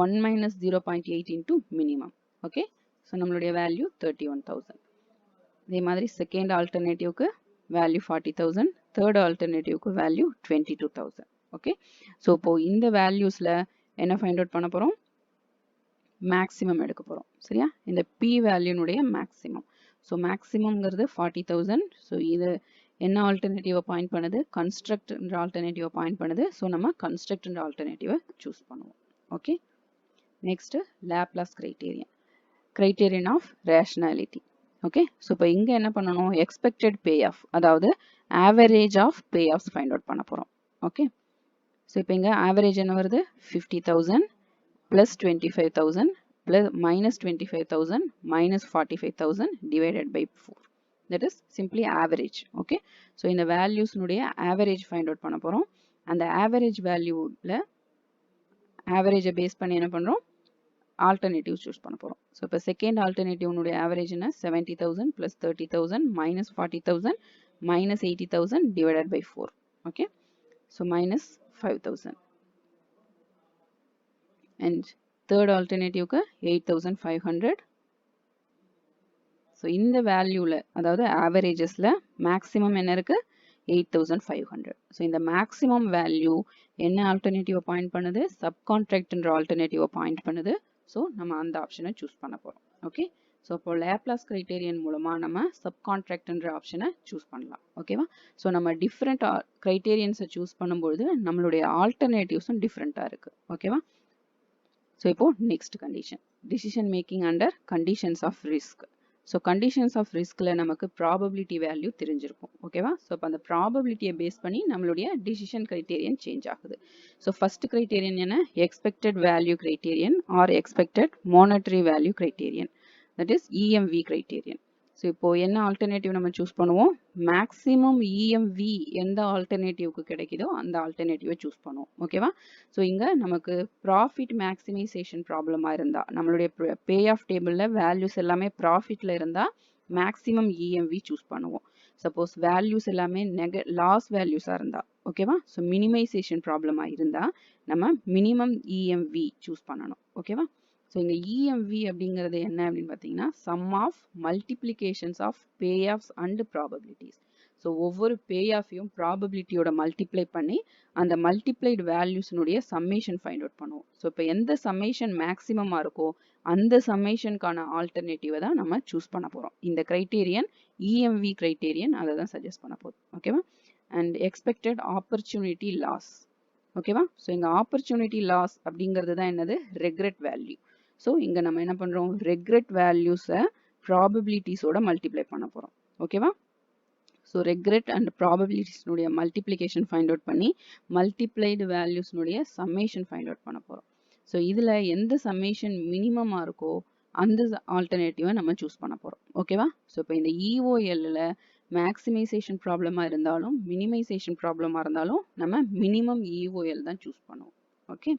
1 minus 0.8 into minimum. Okay, so நம்மளுடைய வேல்யூ 31,000. இதே மாதிரி செகண்ட் ஆல்டர்னேட்டிவ்க்கு வேல்யூ 40,000, தேர்ட் ஆல்டர்னேட்டிவ்க்கு வேல்யூ 22,000. ஓகே, ஸோ இப்போது இந்த வேல்யூஸில் என்ன ஃபைண்ட் அவுட் பண்ண போகிறோம்? மேக்ஸிமம் எடுக்க போகிறோம். சரியா? இந்த P வேல்யூனுடைய மேக்ஸிமம். ஸோ மேக்ஸிமம்ங்கிறது 40,000. ஸோ இது என்ன ஆல்டர்னேட்டிவை பாயிண்ட் பண்ணுது? கன்ஸ்ட்ரக்ட்ன்ற ஆல்டர்னேட்டிவை பாயிண்ட் பண்ணுது. ஸோ நம்ம கன்ஸ்ட்ரக்ட்ன்ற ஆல்டர்னேட்டிவை சூஸ் பண்ணுவோம். Okay, next Laplace criterion of rationality. Okay, so இப்போ இங்கே என்ன பண்ணணும்? எக்ஸ்பெக்டட் பே ஆஃப், அதாவது average of payoffs find out பண்ண போகிறோம். ஓகே, ஸோ இப்போ இங்கே ஆவரேஜ் என்ன வருது? 50,000 plus 25,000 plus -25,000 -45,000 divided by 4. That is simply average. Okay, so இந்த வேல்யூஸ்னுடைய ஆவரேஜ் ஃபைண்ட் அவுட் பண்ண போகிறோம். அந்த ஆவரேஜ் வேல்யூவில் ஆவரேஜை பேஸ் பண்ணி என்ன பண்ணுறோம்? ஆல்டர்னேட்டிவ் சூஸ் பண்ண போகிறோம். ஸோ இப்போ செகண்ட் ஆல்டர்னேட்டிவ்னுடைய ஆவரேஜ் என்ன? 70,000 plus 30,000 -40,000 -80,000 divided by 4. Okay, so -5,000. And third alternative 8,500. So இந்த வேல்யூவில், அதாவது ஆவரேஜஸில் மேக்ஸிமம் என்ன இருக்குது? 8,500. ஸோ இந்த மேக்ஸிமம் வேல்யூ என்ன ஆல்டர்னேட்டிவை பாயிண்ட் பண்ணுது? சப்கான்ட்ராக்ட்ன்ற ஆல்டர்னேட்டிவை பாயிண்ட் பண்ணுது. ஸோ நம்ம அந்த ஆப்ஷனை சூஸ் பண்ண போகிறோம். ஓகே, ஸோ இப்போ லேப்லாஸ் கிரைட்டீரியன் மூலமாக நம்ம சப்கான்ட்ராக்ட்ன்ற ஆப்ஷனை சூஸ் பண்ணலாம். ஓகேவா? ஸோ நம்ம டிஃப்ரெண்ட் கிரைட்டீரியன்ஸை சூஸ் பண்ணும்பொழுது நம்மளுடைய ஆல்டர்னேட்டிவ்ஸும் டிஃப்ரெண்ட்டாக இருக்குது. ஓகேவா? ஸோ இப்போ next condition, decision making under conditions of risk. So conditions of ரிஸ்கில் நமக்கு ப்ராபபிலிட்டி வேல்யூ தெரிஞ்சிருக்கும். ஓகேவா? ஸோ இப்போ அந்த ப்ராபபிலிட்டியை பேஸ் பண்ணி நம்மளுடைய டிசிஷன் கிரைட்டீரியன் சேஞ்ச் ஆகுது. ஸோ ஃபர்ஸ்ட் கிரைட்டீரியன் என்ன? Expected value criterion R expected monetary value criterion, that is EMV criterion. So இப்போ என்ன ஆல்டர்னேட்டிவ் நம்ம சூஸ் பண்ணுவோம், மேக்ஸிமம் இஎம்வி எந்த ஆல்டர்னேட்டிவ்க்கு கிடைக்குதோ அந்த ஆல்டர்னேட்டிவை சூஸ் பண்ணுவோம். ஓகேவா? ஸோ இங்கே நமக்கு ப்ராஃபிட் மேக்ஸிமைசேஷன் ப்ராப்ளமாக இருந்தால், நம்மளுடைய பே ஆஃப் டேபிளில் வேல்யூஸ் எல்லாமே ப்ராஃபிட்டில் இருந்தால் மேக்ஸிமம் இஎம்வி சூஸ் பண்ணுவோம். சப்போஸ் வேல்யூஸ் எல்லாமே லாஸ் வேல்யூஸாக இருந்தால், ஓகேவா? ஸோ மினிமைசேஷன் ப்ராப்ளமாக இருந்தால் நம்ம மினிமம் இஎம்வி சூஸ் பண்ணணும். ஓகேவா? ஸோ இங்கே இஎம்வி அப்படிங்கிறது என்ன அப்படின்னு பார்த்தீங்கன்னா, sum of multiplications of payoffs and probabilities. So ஒவ்வொரு பே ஆஃபையும் ப்ராபபிலிட்டியோட மல்டிப்ளை பண்ணி அந்த மல்டிப்ளைடு வேல்யூஸ்னுடைய சம்மேஷன் ஃபைண்ட் அவுட் பண்ணுவோம். ஸோ இப்போ எந்த சம்மேஷன் மேக்ஸிமமாக இருக்கோ அந்த சம்மேஷனுக்கான ஆல்டர்னேட்டிவை தான் நம்ம சூஸ் பண்ண போகிறோம். இந்த கிரைட்டீரியன் இஎம்வி கிரைட்டீரியன் அதை தான் சஜஸ்ட் பண்ண போகுது. ஓகேவா? And expected opportunity loss. ஓகேவா? ஸோ இங்கே ஆப்பர்ச்சுனிட்டி லாஸ் அப்படிங்கிறது தான் என்னது, ரெக்ரெட் வேல்யூ. ஸோ இங்கே நம்ம என்ன பண்ணுறோம், ரெக்ரெட் வேல்யூஸை ப்ராபபிலிட்டிஸோட மல்டிப்ளை பண்ண போகிறோம். ஓகேவா? ஸோ ரெக்ரெட் அண்ட் ப்ராபபிலிட்டிஸ்னுடைய மல்டிப்ளிகேஷன் ஃபைண்ட் அவுட் பண்ணி மல்டிப்ளைடு வேல்யூஸ்னுடைய சம்மேஷன் ஃபைண்ட் அவுட் பண்ண போகிறோம். ஸோ இதில் எந்த சம்மேஷன் மினிமமாக இருக்கோ அந்த ஆல்டர்னேட்டிவை நம்ம சூஸ் பண்ண போகிறோம். ஓகேவா? ஸோ இப்போ இந்த இஓஎல்லில் மேக்ஸிமைசேஷன் ப்ராப்ளமாக இருந்தாலும் மினிமைசேஷன் ப்ராப்ளமாக இருந்தாலும் நம்ம மினிமம் இஓஎல் தான் சூஸ் பண்ணுவோம். ஓகே,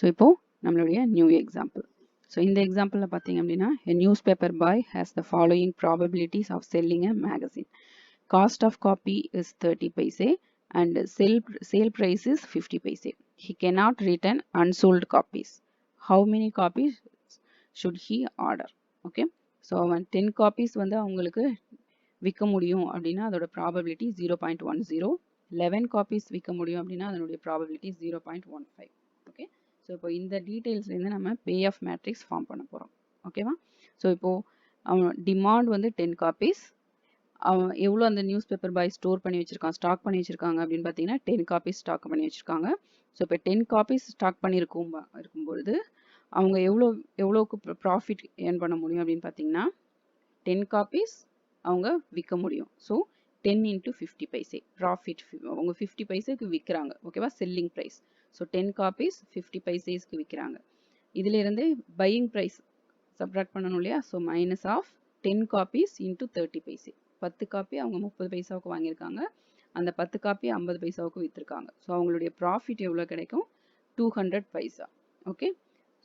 ஸோ இப்போ நம்மளுடைய நியூ எக்ஸாம்பிள். ஸோ இந்த எக்ஸாம்பிளில் பார்த்தீங்க அப்படின்னா, a newspaper boy has the following probabilities of selling a magazine. Cost of copy is 30 paise and sale price is 50 paise. He cannot return unsold copies. How many copies should he order? Okay, so அவன் 10 copies வந்து அவங்களுக்கு விற்க முடியும் அப்படின்னா அதோட ப்ராபபிலிட்டி 0.10, 11 copies விற்க முடியும் அப்படின்னா அதனுடைய ப்ராபபிலிட்டி 0.15. ஓகே, ஸோ இப்போ இந்த டீட்டெயில்ஸ்லேருந்து நம்ம பே ஆஃப் மேட்ரிக்ஸ் ஃபார்ம் பண்ண போகிறோம். ஓகேவா? ஸோ இப்போது அவன் டிமாண்ட் வந்து 10 copies, அவன் எவ்வளோ அந்த நியூஸ் பேப்பர் பாய் ஸ்டோர் பண்ணி வச்சுருக்கான், ஸ்டாக் பண்ணி வச்சுருக்காங்க அப்படின்னு பார்த்தீங்கன்னா 10 copies ஸ்டாக் பண்ணி வச்சுருக்காங்க. ஸோ இப்போ 10 copies ஸ்டாக் பண்ணி இருக்கும்பொழுது அவங்க எவ்வளோக்கு ப்ராஃபிட் ஏர்ன் பண்ண முடியும் அப்படின்னு பார்த்தீங்கன்னா 10 copies அவங்க விற்க முடியும். ஸோ 10 into 50 paise ப்ராஃபிட், அவங்க 50 பைசேக்கு விற்கிறாங்க. ஓகேவா? Selling price. ஸோ 10 copies 50 பைசேஸ்க்கு விற்கிறாங்க. இதிலிருந்து பையிங் ப்ரைஸ் சப்ராக்ட் பண்ணணும் இல்லையா? So minus of 10 copies into 30 paise. 10 copy அவங்க 30 பைசாவுக்கு வாங்கியிருக்காங்க, அந்த 10 காப்பி 50 பைசாவுக்கு விற்றுருக்காங்க. ஸோ அவங்களுடைய ப்ராஃபிட் எவ்வளோ கிடைக்கும், 200 பைசா. ஓகே,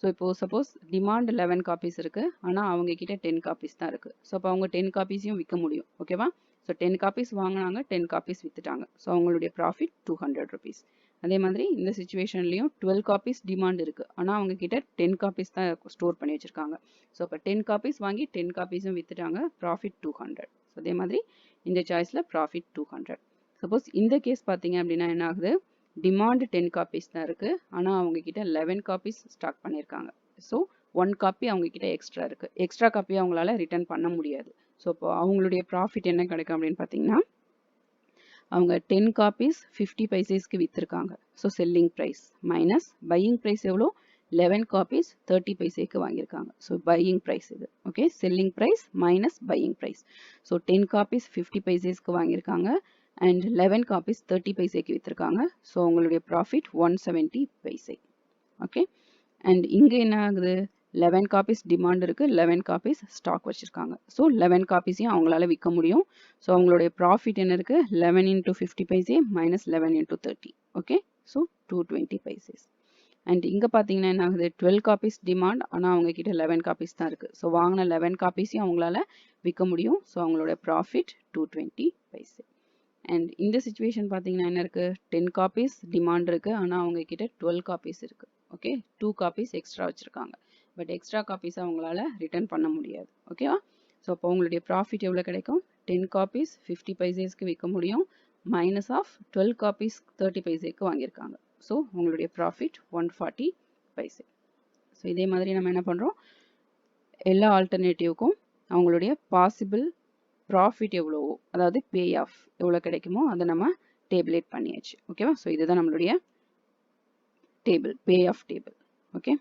ஸோ இப்போது சப்போஸ் டிமாண்ட் 11 copies இருக்குது, ஆனால் அவங்க கிட்ட 10 copies தான் இருக்குது. ஸோ அப்போ அவங்க 10 copiesயும் விற்க முடியும். ஓகேவா? ஸோ 10 copies வாங்கினாங்க, 10 copies விற்றுட்டாங்க. ஸோ அவங்களுடைய ப்ராஃபிட் 200 rupees. அதே மாதிரி இந்த சுச்சுவேஷன்லையும் 12 copies டிமாண்ட் இருக்குது, ஆனால் அவங்க கிட்ட 10 copies தான் ஸ்டோர் பண்ணி வச்சுருக்காங்க. ஸோ அப்போ 10 copies வாங்கி 10 copiesம் விற்றுட்டாங்க, ப்ராஃபிட் 200. ஸோ அதே மாதிரி இந்த சாய்ஸில் ப்ராஃபிட் 200. சப்போஸ் இந்த கேஸ் பார்த்தீங்க அப்படின்னா என்ன ஆகுது, டிமாண்ட் 10 copies தான் இருக்குது, ஆனால் அவங்க கிட்ட 11 copies ஸ்டாக் பண்ணியிருக்காங்க. ஸோ 1 copy அவங்க கிட்ட எக்ஸ்ட்ரா இருக்குது, எக்ஸ்ட்ரா காப்பியை அவங்களால ரிட்டர்ன் பண்ண முடியாது. ஸோ இப்போ அவங்களுடைய ப்ராஃபிட் என்ன கிடைக்கும் அப்படின்னு பார்த்தீங்கன்னா, அவங்க 10 copies 50 பைசேஸ்க்கு விற்றுருக்காங்க. So selling price minus buying price எவ்வளோ, 11 copies 30 பைசேக்கு வாங்கியிருக்காங்க. ஸோ பையிங் ப்ரைஸ் இது. Okay, selling price minus buying price. So 10 copies 50 பைசேஸ்க்கு வாங்கியிருக்காங்க அண்ட் 11 copies 30 பைசேக்கு விற்றுருக்காங்க. ஸோ உங்களுடைய ப்ராஃபிட் 170 பைசே. ஓகே, அண்ட் இங்கே என்ன ஆகுது, 11 copies டிமாண்ட் இருக்குது, 11 copies ஸ்டாக் வச்சுருக்காங்க. ஸோ 11 copiesயும் அவங்களால விற்க முடியும். ஸோ அவங்களுடைய ப்ராஃபிட் என்ன இருக்குது, 11 into 50 paise minus 11 into 30. Okay, so 220 paises. And இங்கே பார்த்தீங்கன்னா என்ன ஆகுது, 12 copies டிமாண்ட், ஆனால் அவங்க கிட்ட 11 copies தான் இருக்குது. ஸோ வாங்கின 11 copiesயும் அவங்களால விற்க முடியும். ஸோ அவங்களோட ப்ராஃபிட் 220 பைசே. அண்ட் இந்த சுச்சுவேஷன் பார்த்தீங்கன்னா என்ன இருக்குது, 10 copies டிமாண்ட் இருக்குது, ஆனால் அவங்க கிட்ட 12 copies இருக்குது. ஓகே, 2 copies எக்ஸ்ட்ரா வச்சுருக்காங்க, பட் எக்ஸ்ட்ரா காப்பீஸை அவங்களால ரிட்டர்ன் பண்ண முடியாது. ஓகேவா? ஸோ அப்போ உங்களுடைய ப்ராஃபிட் எவ்வளோ கிடைக்கும், 10 copies 50 பைசேஸ்க்கு விற்க முடியும், மைனஸ் ஆஃப் 12 copies 30 பைசேக்கு வாங்கியிருக்காங்க. ஸோ உங்களுடைய ப்ராஃபிட் 140 பைசே. ஸோ இதே மாதிரி நம்ம என்ன பண்ணுறோம், எல்லா ஆல்டர்னேட்டிவ்க்கும் அவங்களுடைய பாசிபிள் ப்ராஃபிட் எவ்வளவோ, அதாவது பே ஆஃப் எவ்வளோ கிடைக்குமோ அதை நம்ம டேபிளேட் பண்ணியாச்சு. ஓகேவா? ஸோ இதுதான் நம்மளுடைய table, payoff table. Okay,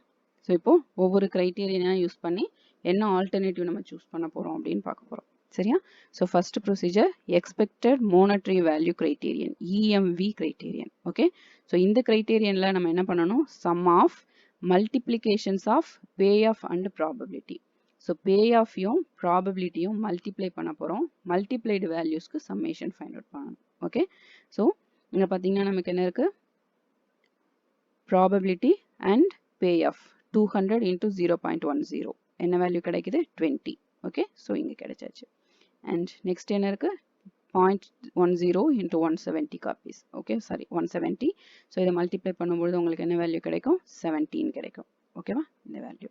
so இப்போது ஒவ்வொரு க்ரைட்டீரியனாக யூஸ் பண்ணி என்ன ஆல்டர்னேட்டிவ் நம்ம சூஸ் பண்ண போகிறோம் அப்படின்னு பார்க்க போகிறோம். சரியா? So first procedure expected monetary value criterion, EMV criterion. Okay, so இந்த கிரைட்டீரியனில் நம்ம என்ன பண்ணணும், sum of multiplications of payoff and probability. So பே ஆஃபையும் ப்ராபபிலிட்டியும் மல்டிப்ளை பண்ண போகிறோம். மல்டிப்ளைடு வேல்யூஸ்க்கு சம்மேஷன் ஃபைண்ட் அவுட் பண்ணணும். ஓகே, ஸோ இங்கே பார்த்தீங்கன்னா நமக்கு என்ன இருக்குது, probability and payoff 200 into 0.10 என்ன வேல்யூ கிடைக்குது, 20. ஓகே, ஸோ இங்கே கிடைச்சாச்சு. அண்ட் நெக்ஸ்ட் என்ன இருக்குது, 0.10 into 170 copies. Okay, sorry 170. So இதை மல்டிப்ளை பண்ணும்போது உங்களுக்கு என்ன வேல்யூ கிடைக்கும், 17 கிடைக்கும். ஓகேவா, இந்த வேல்யூ.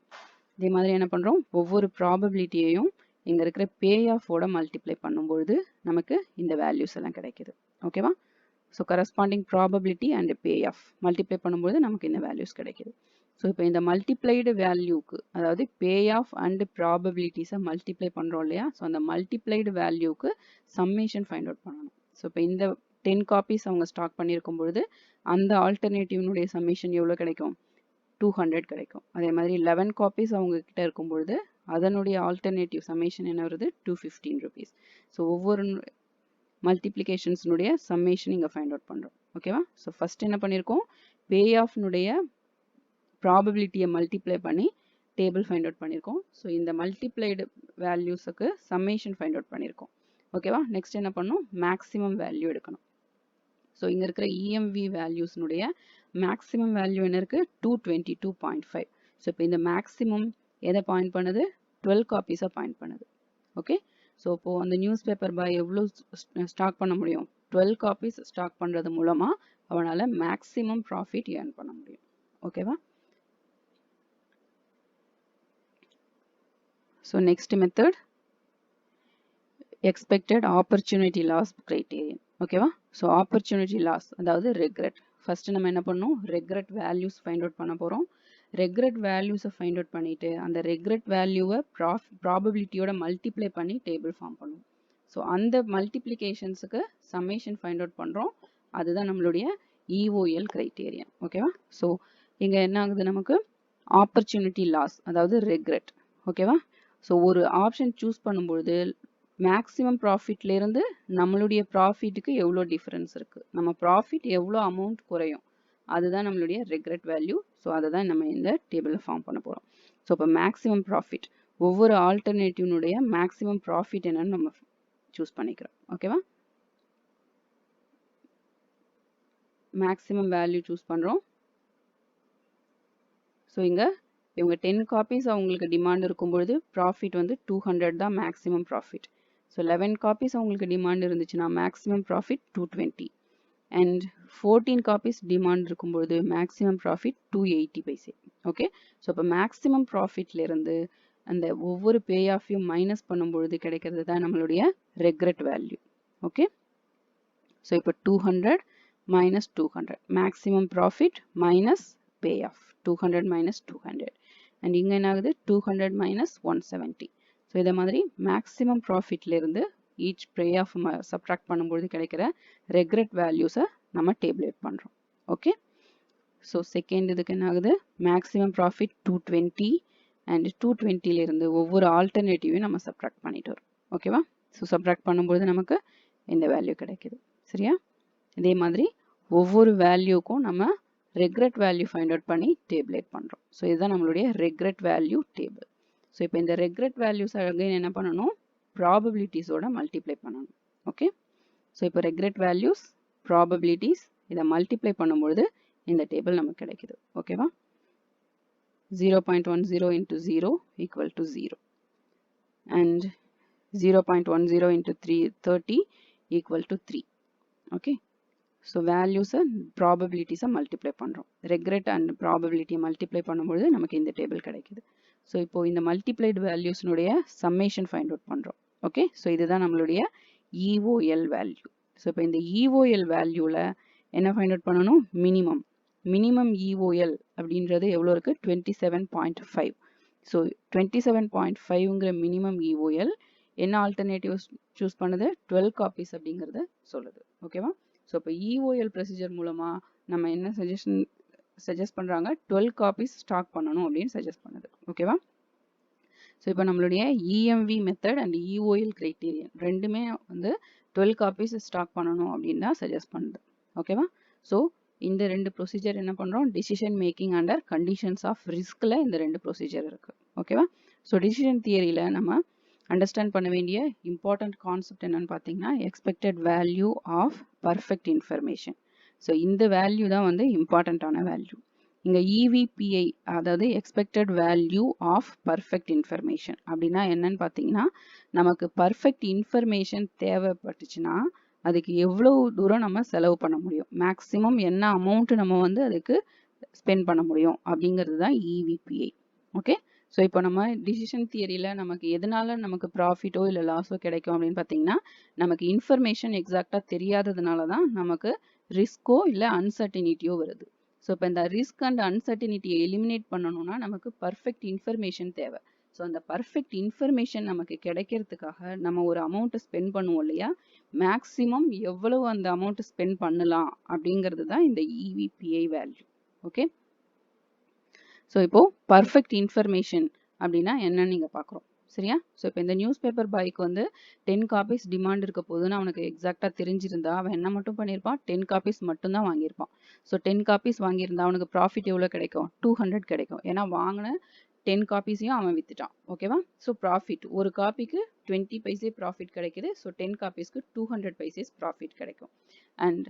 இதே மாதிரி என்ன பண்ணுறோம், ஒவ்வொரு ப்ராபபிலிட்டியையும் இங்கே இருக்கிற பே ஆஃபோட மல்டிப்ளை பண்ணும்பொழுது நமக்கு இந்த வேல்யூஸ் எல்லாம் கிடைக்குது. ஓகேவா, so corresponding probability and payoff multiply பண்ணும்போது நமக்கு இந்த வேல்யூஸ் கிடைக்குது. ஸோ இப்போ இந்த மல்டிப்ளைடு வேல்யூக்கு, அதாவது பே ஆஃப் அண்ட் ப்ராபபிலிட்டிஸை மல்டிப்ளை பண்ணுறோம் இல்லையா, ஸோ அந்த மல்டிப்ளைடு வேல்யூக்கு சம்மேஷன் ஃபைண்ட் அவுட் பண்ணணும். ஸோ இப்போ இந்த 10 காப்பீஸ் அவங்க ஸ்டாக் பண்ணியிருக்கும் பொழுது அந்த ஆல்டர்னேட்டிவ்னுடைய சம்மேஷன் எவ்வளோ கிடைக்கும், 200 கிடைக்கும். அதே மாதிரி 11 காப்பீஸ் அவங்க கிட்ட இருக்கும் பொழுது அதனுடைய ஆல்டர்னேட்டிவ் சம்மேஷன் என்ன வருது, 215 rupees. ஸோ ஒவ்வொரு மல்டிப்ளிகேஷன்ஸ்னுடைய சம்மேஷன் இங்கே ஃபைண்ட் அவுட் பண்ணுறோம். ஓகேவா, ஸோ ஃபர்ஸ்ட் என்ன பண்ணியிருக்கோம், பே ஆஃப்னுடைய ப்ராபபிலிட்டியை மல்டிப்ளை பண்ணி டேபிள் ஃபைண்ட் அவுட் பண்ணியிருக்கோம். ஸோ இந்த மல்டிப்ளைடு வேல்யூஸுக்கு சம்மேஷன் ஃபைண்ட் அவுட் பண்ணியிருக்கோம். ஓகேவா, நெக்ஸ்ட் என்ன பண்ணணும், மேக்ஸிமம் வேல்யூ எடுக்கணும். ஸோ இங்கே இருக்கிற இஎம்வி வேல்யூஸ்னுடைய மேக்ஸிமம் வேல்யூ என்ன இருக்குது, 222.5. ஸோ இப்போ இந்த மேக்ஸிமம் எதை பாயிண்ட் பண்ணுது, 12 காப்பீஸை பாயிண்ட் பண்ணுது. ஓகே, ஸோ இப்போது அந்த நியூஸ் பேப்பர் பாய் எவ்வளோ ஸ்டாக் பண்ண முடியும், 12 காப்பீஸ் ஸ்டாக் பண்ணுறது மூலமாக அவனால் மேக்ஸிமம் ப்ராஃபிட் ஏர்ன் பண்ண முடியும். ஓகேவா, so next method expected opportunity loss criterion. ஓகேவா, ஸோ ஆப்பர்ச்சுனிட்டி லாஸ் அதாவது ரெக்ரெட். ஃபர்ஸ்ட் நம்ம என்ன பண்ணணும், ரெக்ரெட் வேல்யூஸ் ஃபைண்ட் அவுட் பண்ண போகிறோம். ரெக்ரெட் வேல்யூஸை ஃபைண்ட் அவுட் பண்ணிவிட்டு அந்த ரெக்ரெட் வேல்யூவை ப்ராபபிலிட்டியோட மல்டிப்ளை பண்ணி டேபிள் ஃபார்ம் பண்ணுவோம். ஸோ அந்த மல்டிப்ளிகேஷன்ஸுக்கு சம்மேஷன் ஃபைண்ட் அவுட் பண்ணுறோம். அதுதான் நம்மளுடைய இஓஎல் கிரைட்டீரியன். ஓகேவா, ஸோ இங்கே என்ன ஆகுது, நமக்கு ஆப்பர்ச்சுனிட்டி லாஸ் அதாவது ரெக்ரெட். ஓகேவா, ஸோ ஒரு ஆப்ஷன் சூஸ் பண்ணும்பொழுது மேக்ஸிமம் ப்ராஃபிட்லேருந்து நம்மளுடைய ப்ராஃபிட்டுக்கு எவ்வளோ டிஃப்ரென்ஸ் இருக்குது, நம்ம ப்ராஃபிட் எவ்வளோ அமௌண்ட் குறையும், அதுதான் நம்மளுடைய ரெக்ரெட் வேல்யூ. ஸோ அதை தான் நம்ம இந்த டேபிளில் ஃபார்ம் பண்ண போகிறோம். ஸோ இப்போ மேக்ஸிமம் ப்ராஃபிட், ஒவ்வொரு ஆல்டர்னேட்டிவ்னுடைய மேக்ஸிமம் ப்ராஃபிட் என்னன்னு நம்ம சூஸ் பண்ணிக்கிறோம். ஓகேவா, மேக்ஸிமம் வேல்யூ சூஸ் பண்ணுறோம். ஸோ இங்கே இவங்க 10 காப்பீஸ் அவங்களுக்கு டிமாண்ட் இருக்கும்பொழுது ப்ராஃபிட் வந்து 200 தான் மேக்ஸிமம் ப்ராஃபிட். ஸோ 11 காப்பீஸ் அவங்களுக்கு டிமாண்ட் இருந்துச்சுன்னா maximum profit 220. And 14 copies demand இருக்கும்பொழுது maximum profit 280 paise. Okay, so இப்போ மேக்ஸிமம் ப்ராஃபிட்லேருந்து அந்த ஒவ்வொரு பே ஆஃபையும் மைனஸ் பண்ணும்பொழுது கிடைக்கிறது தான் நம்மளுடைய ரெக்ரெட் வேல்யூ. ஓகே, ஸோ இப்போ 200 minus 200 maximum profit minus payoff 200 minus 200. And இங்கே என்ன ஆகுது, 200 minus 170. ஸோ இதே மாதிரி மேக்ஸிமம் ப்ராஃபிட்லேருந்து ஈச் பே ஆஃப் சப்ட்ராக்ட் பண்ணும்போது கிடைக்கிற ரெக்ரெட் வேல்யூஸை நம்ம டேபிளேட் பண்ணுறோம். ஓகே, ஸோ செகண்ட் இதுக்கு என்ன ஆகுது, மேக்ஸிமம் ப்ராஃபிட் 220 அண்ட் 220லேருந்து ஒவ்வொரு ஆல்டர்னேட்டிவையும் நம்ம சப்ட்ராக்ட் பண்ணிட்டு வரோம். ஓகேவா, ஸோ சப்ட்ராக்ட் பண்ணும்போது நமக்கு இந்த வேல்யூ கிடைக்குது. சரியா, இதே மாதிரி ஒவ்வொரு வேல்யூக்கும் நம்ம ரெக்ரெட் வேல்யூ ஃபைண்ட் அவுட் பண்ணி டேபிளேட் பண்ணுறோம். ஸோ இதுதான் நம்மளுடைய ரெக்ரெட் வேல்யூ டேபிள். ஸோ இப்போ இந்த ரெக்ரெட் வேல்யூஸ் அகைன் என்ன பண்ணணும், ப்ராபபிலிட்டிஸோட மல்டிப்ளை பண்ணணும். ஓகே, ஸோ இப்போ ரெக்ரெட் வேல்யூஸ் ப்ராபபிலிட்டிஸ் இதை மல்டிப்ளை பண்ணும்பொழுது இந்த டேபிள் நமக்கு கிடைக்குது. ஓகேவா, 0.10 into 0 equal to 0 and 0.10 into 30 equal to 3. Okay, so வேல்யூஸை ப்ராபபிலிட்டிஸை மல்டிப்ளை பண்ணுறோம். ரெக்ரெட் அண்ட் ப்ராபபிலிட்டியை மல்டிப்ளை பண்ணும்பொழுது நமக்கு இந்த டேபிள் கிடைக்குது. ஸோ இப்போது இந்த மல்டிப்ளைடு வேல்யூஸ்னுடைய சம்மேஷன் ஃபைண்ட் அவுட் பண்ணுறோம். ஓகே, ஸோ இதுதான் நம்மளுடைய இஓஎல் வேல்யூ. ஸோ இப்போ இந்த இஓஎல் வேல்யூவில் என்ன ஃபைண்ட் அவுட் பண்ணணும், மினிமம் இஓஎல் அப்படின்றது எவ்வளோ இருக்குது, 27.5. ஸோ 27.5ங்கிற மினிமம் இஓஎல் என்ன ஆல்டர்னேட்டிவ்ஸ் சூஸ் பண்ணுது, 12 காப்பீஸ் அப்படிங்கிறத சொல்லுது. ஓகேவா, ஸோ இப்போ இஓஎல் ப்ரொசீஜர் மூலமாக நம்ம என்ன சஜஸ்ட் பண்ணுறாங்க, 12 காப்பீஸ் ஸ்டாக் பண்ணணும் அப்படின்னு சஜஸ்ட் பண்ணுது. ஓகேவா, ஸோ இப்போ நம்மளுடைய EMV method and EOL criterion ரெண்டுமே வந்து 12 காப்பீஸ் ஸ்டாக் பண்ணணும் அப்படின்னு தான் சஜஸ்ட் பண்ணுது. ஓகேவா, ஸோ இந்த ரெண்டு ப்ரொசீஜர் என்ன பண்ணுறோம், decision making under conditions of ரிஸ்கில் இந்த ரெண்டு ப்ரொசீஜர் இருக்குது. ஓகேவா, ஸோ டிசிஷன் தியரியில் நம்ம அண்டர்ஸ்டாண்ட் பண்ண வேண்டிய இம்பார்ட்டன்ட் கான்செப்ட் என்னன்னு பார்த்தீங்கன்னா expected value of perfect information. So இந்த வேல்யூ தான் வந்து இம்பார்ட்டண்ட்டான வேல்யூ. இங்கே EVPI அதாவது expected value of perfect information அப்படின்னா என்னன்னு பார்த்தீங்கன்னா நமக்கு பர்ஃபெக்ட் இன்ஃபர்மேஷன் தேவைப்பட்டுச்சுன்னா அதுக்கு எவ்வளோ தூரம் நம்ம செலவு பண்ண முடியும், மேக்ஸிமம் என்ன அமௌண்ட் நம்ம வந்து அதுக்கு ஸ்பெண்ட் பண்ண முடியும் அப்படிங்கிறது தான் EVPI. ஓகே, ஸோ இப்போ நம்ம டிசிஷன் தியரியில் நமக்கு எதனால நமக்கு ப்ராஃபிட்டோ இல்லை லாஸோ கிடைக்கும் அப்படின்னு பார்த்தீங்கன்னா நமக்கு இன்ஃபர்மேஷன் எக்ஸாக்டாக தெரியாததுனால தான் நமக்கு ரிஸ்க்கோ இல்லை அன்சர்டினிட்டியோ வருது. ஸோ இப்போ இந்த ரிஸ்க் அண்ட் அன்சர்டினிட்டியை எலிமினேட் பண்ணணும்னா நமக்கு பர்ஃபெக்ட் இன்ஃபர்மேஷன் தேவை. ஸோ அந்த பர்ஃபெக்ட் இன்ஃபர்மேஷன் நமக்கு கிடைக்கிறதுக்காக நம்ம ஒரு அமௌண்ட்டை ஸ்பெண்ட் பண்ணுவோம் இல்லையா, மேக்ஸிமம் எவ்வளவு அந்த அமௌண்ட்டை ஸ்பெண்ட் பண்ணலாம் அப்படிங்கிறது தான் இந்த EVPI வேல்யூ. ஓகே, ஸோ இப்போ பர்ஃபெக்ட் இன்ஃபர்மேஷன் அப்படின்னா என்னன்னு நீங்கள் பார்க்குறோம் சரியா. ஸோ இப்போ இந்த நியூஸ் பேப்பர் பாய்க்கு வந்து 10 காப்பீஸ் டிமாண்ட் இருக்க போதுன்னு அவனுக்கு எக்ஸாக்டாக தெரிஞ்சிருந்தா அவன் என்ன மட்டும் பண்ணியிருப்பான், 10 காப்பீஸ் மட்டும்தான் வாங்கியிருப்பான். ஸோ 10 காப்பீஸ் வாங்கியிருந்தா அவனுக்கு ப்ராஃபிட் எவ்வளோ கிடைக்கும், 200 கிடைக்கும். ஏன்னா வாங்கின 10 காப்பீஸையும் அவன் வித்துட்டான். ஓகேவா, ஸோ ப்ராஃபிட் ஒரு காப்பிக்கு 20 பைசே ப்ராஃபிட் கிடைக்குது. ஸோ 10 காப்பீஸ்க்கு 200 பைசேஸ் ப்ராஃபிட் கிடைக்கும். அண்ட்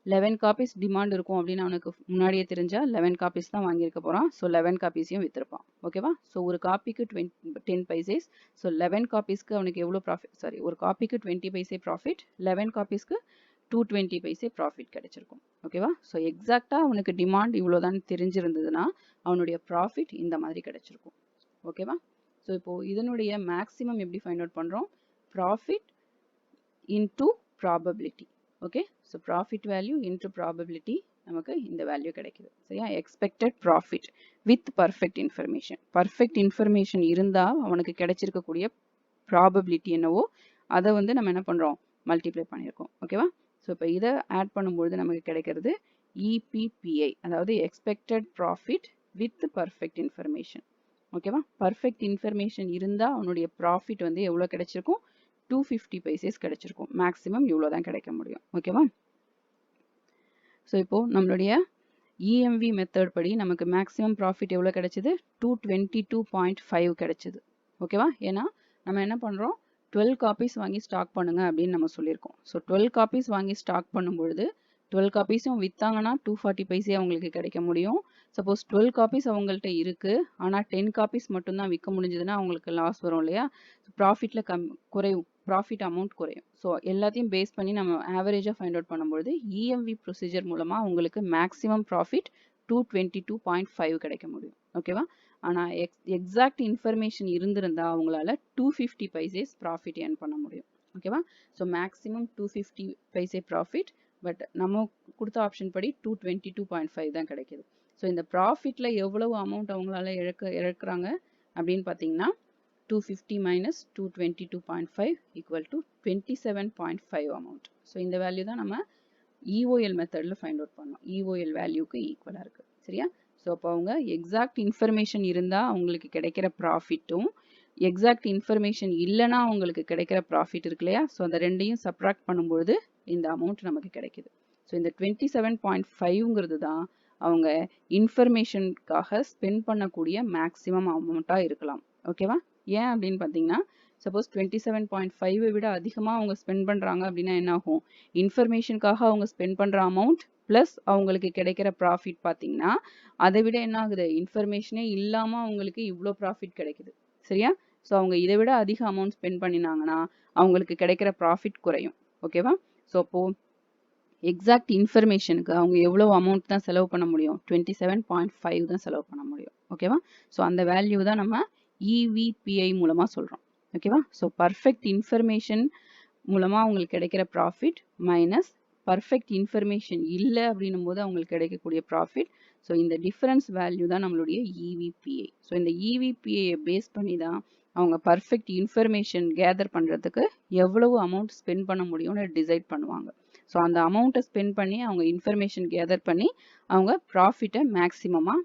11 காப்பீஸ் டிமாண்ட் இருக்கும் அப்படின்னு அவனுக்கு முன்னாடியே தெரிஞ்சா 11 காப்பீஸ் தான் வாங்கியிருக்க போகிறான். ஸோ 11 காப்பீஸையும் விற்றுருப்பான். ஓகேவா, ஸோ ஒரு காப்பிக்கு 10 பைசேஸ். ஸோ 11 காப்பீஸ்க்கு அவனுக்கு எவ்வளோ ப்ராஃபிட், சாரி ஒரு காப்பிக்கு 20 பைசே ப்ராஃபிட், 11 காப்பீஸ்க்கு 220 பைசே ப்ராஃபிட் கிடைச்சிருக்கும். ஓகேவா, ஸோ எக்ஸாக்டாக அவனுக்கு டிமாண்ட் இவ்வளோதான் தெரிஞ்சிருந்ததுன்னா அவனுடைய ப்ராஃபிட் இந்த மாதிரி கிடைச்சிருக்கும். ஓகேவா, ஸோ இப்போது இதனுடைய மேக்ஸிமம் எப்படி ஃபைண்ட் அவுட் பண்ணுறோம், profit into probability. Okay, so profit value into probability நமக்கு இந்த வேல்யூ கிடைக்குது சரியா. Expected profit with perfect information. Perfect information இருந்தால் அவனுக்கு கிடைச்சிருக்கக்கூடிய ப்ராபபிலிட்டி என்னவோ அதை வந்து நம்ம என்ன பண்ணுறோம், மல்டிப்ளை பண்ணியிருக்கோம். ஓகேவா, ஸோ இப்போ இதை ஆட் பண்ணும்பொழுது நமக்கு கிடைக்கிறது EPPI, அதாவது expected profit with perfect information. ஓகேவா, பர்ஃபெக்ட் இன்ஃபர்மேஷன் இருந்தால் அவனுடைய ப்ராஃபிட் வந்து எவ்வளோ கிடைச்சிருக்கும், 250 பைசேஸ் கிடைச்சிருக்கும். மேக்ஸிமம் இவ்வளோ தான் கிடைக்க முடியும். ஓகேவா, ஸோ இப்போது நம்மளுடைய EMV மெத்தட் படி நமக்கு மேக்ஸிமம் ப்ராஃபிட் எவ்வளோ கிடைச்சிது, 222.5 கிடைச்சிது. ஓகேவா, ஏன்னா நம்ம என்ன பண்ணுறோம், 12 காப்பீஸ் வாங்கி ஸ்டாக் பண்ணுங்க அப்படின்னு நம்ம சொல்லியிருக்கோம். ஸோ 12 காப்பீஸ் வாங்கி ஸ்டாக் பண்ணும்பொழுது 12 காப்பீஸும் விற்றாங்கன்னா 240 பைசே அவங்களுக்கு கிடைக்க முடியும். சப்போஸ் 12 காப்பீஸ் அவங்கள்ட்ட இருக்குது ஆனால் 10 காப்பீஸ் மட்டும்தான் விற்க முடிஞ்சதுன்னா அவங்களுக்கு லாஸ் வரும் இல்லையா, ப்ராஃபிட்டில் குறையும், ப்ராஃபிட் அமௌண்ட் குறையும். ஸோ எல்லாத்தையும் பேஸ் பண்ணி நம்ம ஆவரேஜாக ஃபைண்ட் அவுட் பண்ணும்பொழுது EMV ப்ரொசீஜர் மூலமாக உங்களுக்கு மேக்ஸிமம் ப்ராஃபிட் 222.5 கிடைக்க முடியும். ஓகேவா, ஆனால் எக்ஸாக்ட் இன்ஃபர்மேஷன் இருந்திருந்தால் அவங்களால 250 பைசேஸ் ப்ராஃபிட் ஏர்ன் பண்ண முடியும். ஓகேவா, so maximum 250 paise profit, but நம்ம கொடுத்த ஆப்ஷன் படி 222.5 தான் கிடைக்கிது. ஸோ இந்த ப்ராஃபிட்டில் எவ்வளவு அமௌண்ட் அவங்களால இழக்கிறாங்க அப்படின்னு பார்த்தீங்கன்னா 250 minus 222.5 equal to 27.5 amount. So இந்த வேல்யூ தான் நம்ம EOL மெத்தடில் ஃபைண்ட் அவுட் பண்ணோம். EOL வேல்யூக்கு ஈக்குவலாக இருக்குது சரியா. ஸோ அப்போ அவங்க எக்ஸாக்ட் இன்ஃபர்மேஷன் இருந்தால் அவங்களுக்கு கிடைக்கிற ப்ராஃபிட்டும் எக்ஸாக்ட் இன்ஃபர்மேஷன் இல்லைனா அவங்களுக்கு கிடைக்கிற ப்ராஃபிட் இருக்கு இல்லையா, ஸோ அந்த ரெண்டையும் சப்ராக்ட் பண்ணும்பொழுது இந்த அமௌண்ட் நமக்கு கிடைக்குது. ஸோ இந்த 27.5ங்கிறது தான் அவங்க இன்ஃபர்மேஷனுக்காக ஸ்பெண்ட் பண்ணக்கூடிய மேக்ஸிமம் அமௌண்ட்டாக இருக்கலாம். ஓகேவா, ஏன் அப்படின்னு பார்த்தீங்கன்னா சப்போஸ் 27.5 விட அதிகமாக அவங்க ஸ்பெண்ட் பண்ணுறாங்க அப்படின்னா என்ன ஆகும், இன்ஃபர்மேஷனுக்காக அவங்க ஸ்பெண்ட் பண்ணுற அமௌண்ட் ப்ளஸ் அவங்களுக்கு கிடைக்கிற ப்ராஃபிட் பார்த்தீங்கன்னா அதை விட என்ன ஆகுது, இன்ஃபர்மேஷனே இல்லாமல் அவங்களுக்கு இவ்வளோ ப்ராஃபிட் கிடைக்குது சரியா. ஸோ அவங்க இதை விட அதிக அமௌண்ட் ஸ்பெண்ட் பண்ணினாங்கன்னா அவங்களுக்கு கிடைக்கிற ப்ராஃபிட் குறையும். ஓகேவா, ஸோ அப்போது எக்ஸாக்ட் இன்ஃபர்மேஷனுக்கு அவங்க எவ்வளோ அமௌண்ட் தான் செலவு பண்ண முடியும், 27.5 தான் செலவு பண்ண முடியும். ஓகேவா, ஸோ அந்த வேல்யூ தான் நம்ம EVPI மூலமாக சொல்கிறோம். ஓகேவா, ஸோ பர்ஃபெக்ட் இன்ஃபர்மேஷன் மூலமாக அவங்களுக்கு கிடைக்கிற ப்ராஃபிட் மைனஸ் பர்ஃபெக்ட் இன்ஃபர்மேஷன் இல்லை அப்படின்னும் போது அவங்களுக்கு கிடைக்கக்கூடிய ப்ராஃபிட். ஸோ இந்த டிஃபரன்ஸ் வேல்யூ தான் நம்மளுடைய EVPI. ஸோ இந்த EVPIயை பேஸ் பண்ணி தான் அவங்க பர்ஃபெக்ட் இன்ஃபர்மேஷன் கேதர் பண்ணுறதுக்கு எவ்வளவு அமௌண்ட் ஸ்பெண்ட் பண்ண முடியும்னு டிசைட் பண்ணுவாங்க. ஸோ அந்த அமௌண்ட்டை ஸ்பெண்ட் பண்ணி அவங்க இன்ஃபர்மேஷன் கேதர் பண்ணி அவங்க ப்ராஃபிட்டை மேக்ஸிமமாக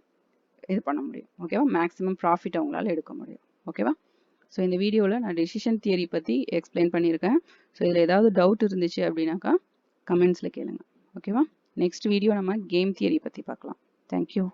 இது பண்ண முடியும். ஓகேவா, மேக்ஸிமம் ப்ராஃபிட் அவங்களால எடுக்க முடியும். ஓகேவா, ஸோ இந்த வீடியோவில் நான் டெசிஷன் தியரி பற்றி எக்ஸ்பிளைன் பண்ணியிருக்கேன். ஸோ இதில் ஏதாவது டவுட் இருந்துச்சு அப்படின்னாக்கா கமெண்ட்ஸில் கேளுங்க. ஓகேவா, நெக்ஸ்ட் வீடியோ நம்ம கேம் தியரி பற்றி பார்க்கலாம். தேங்க்யூ.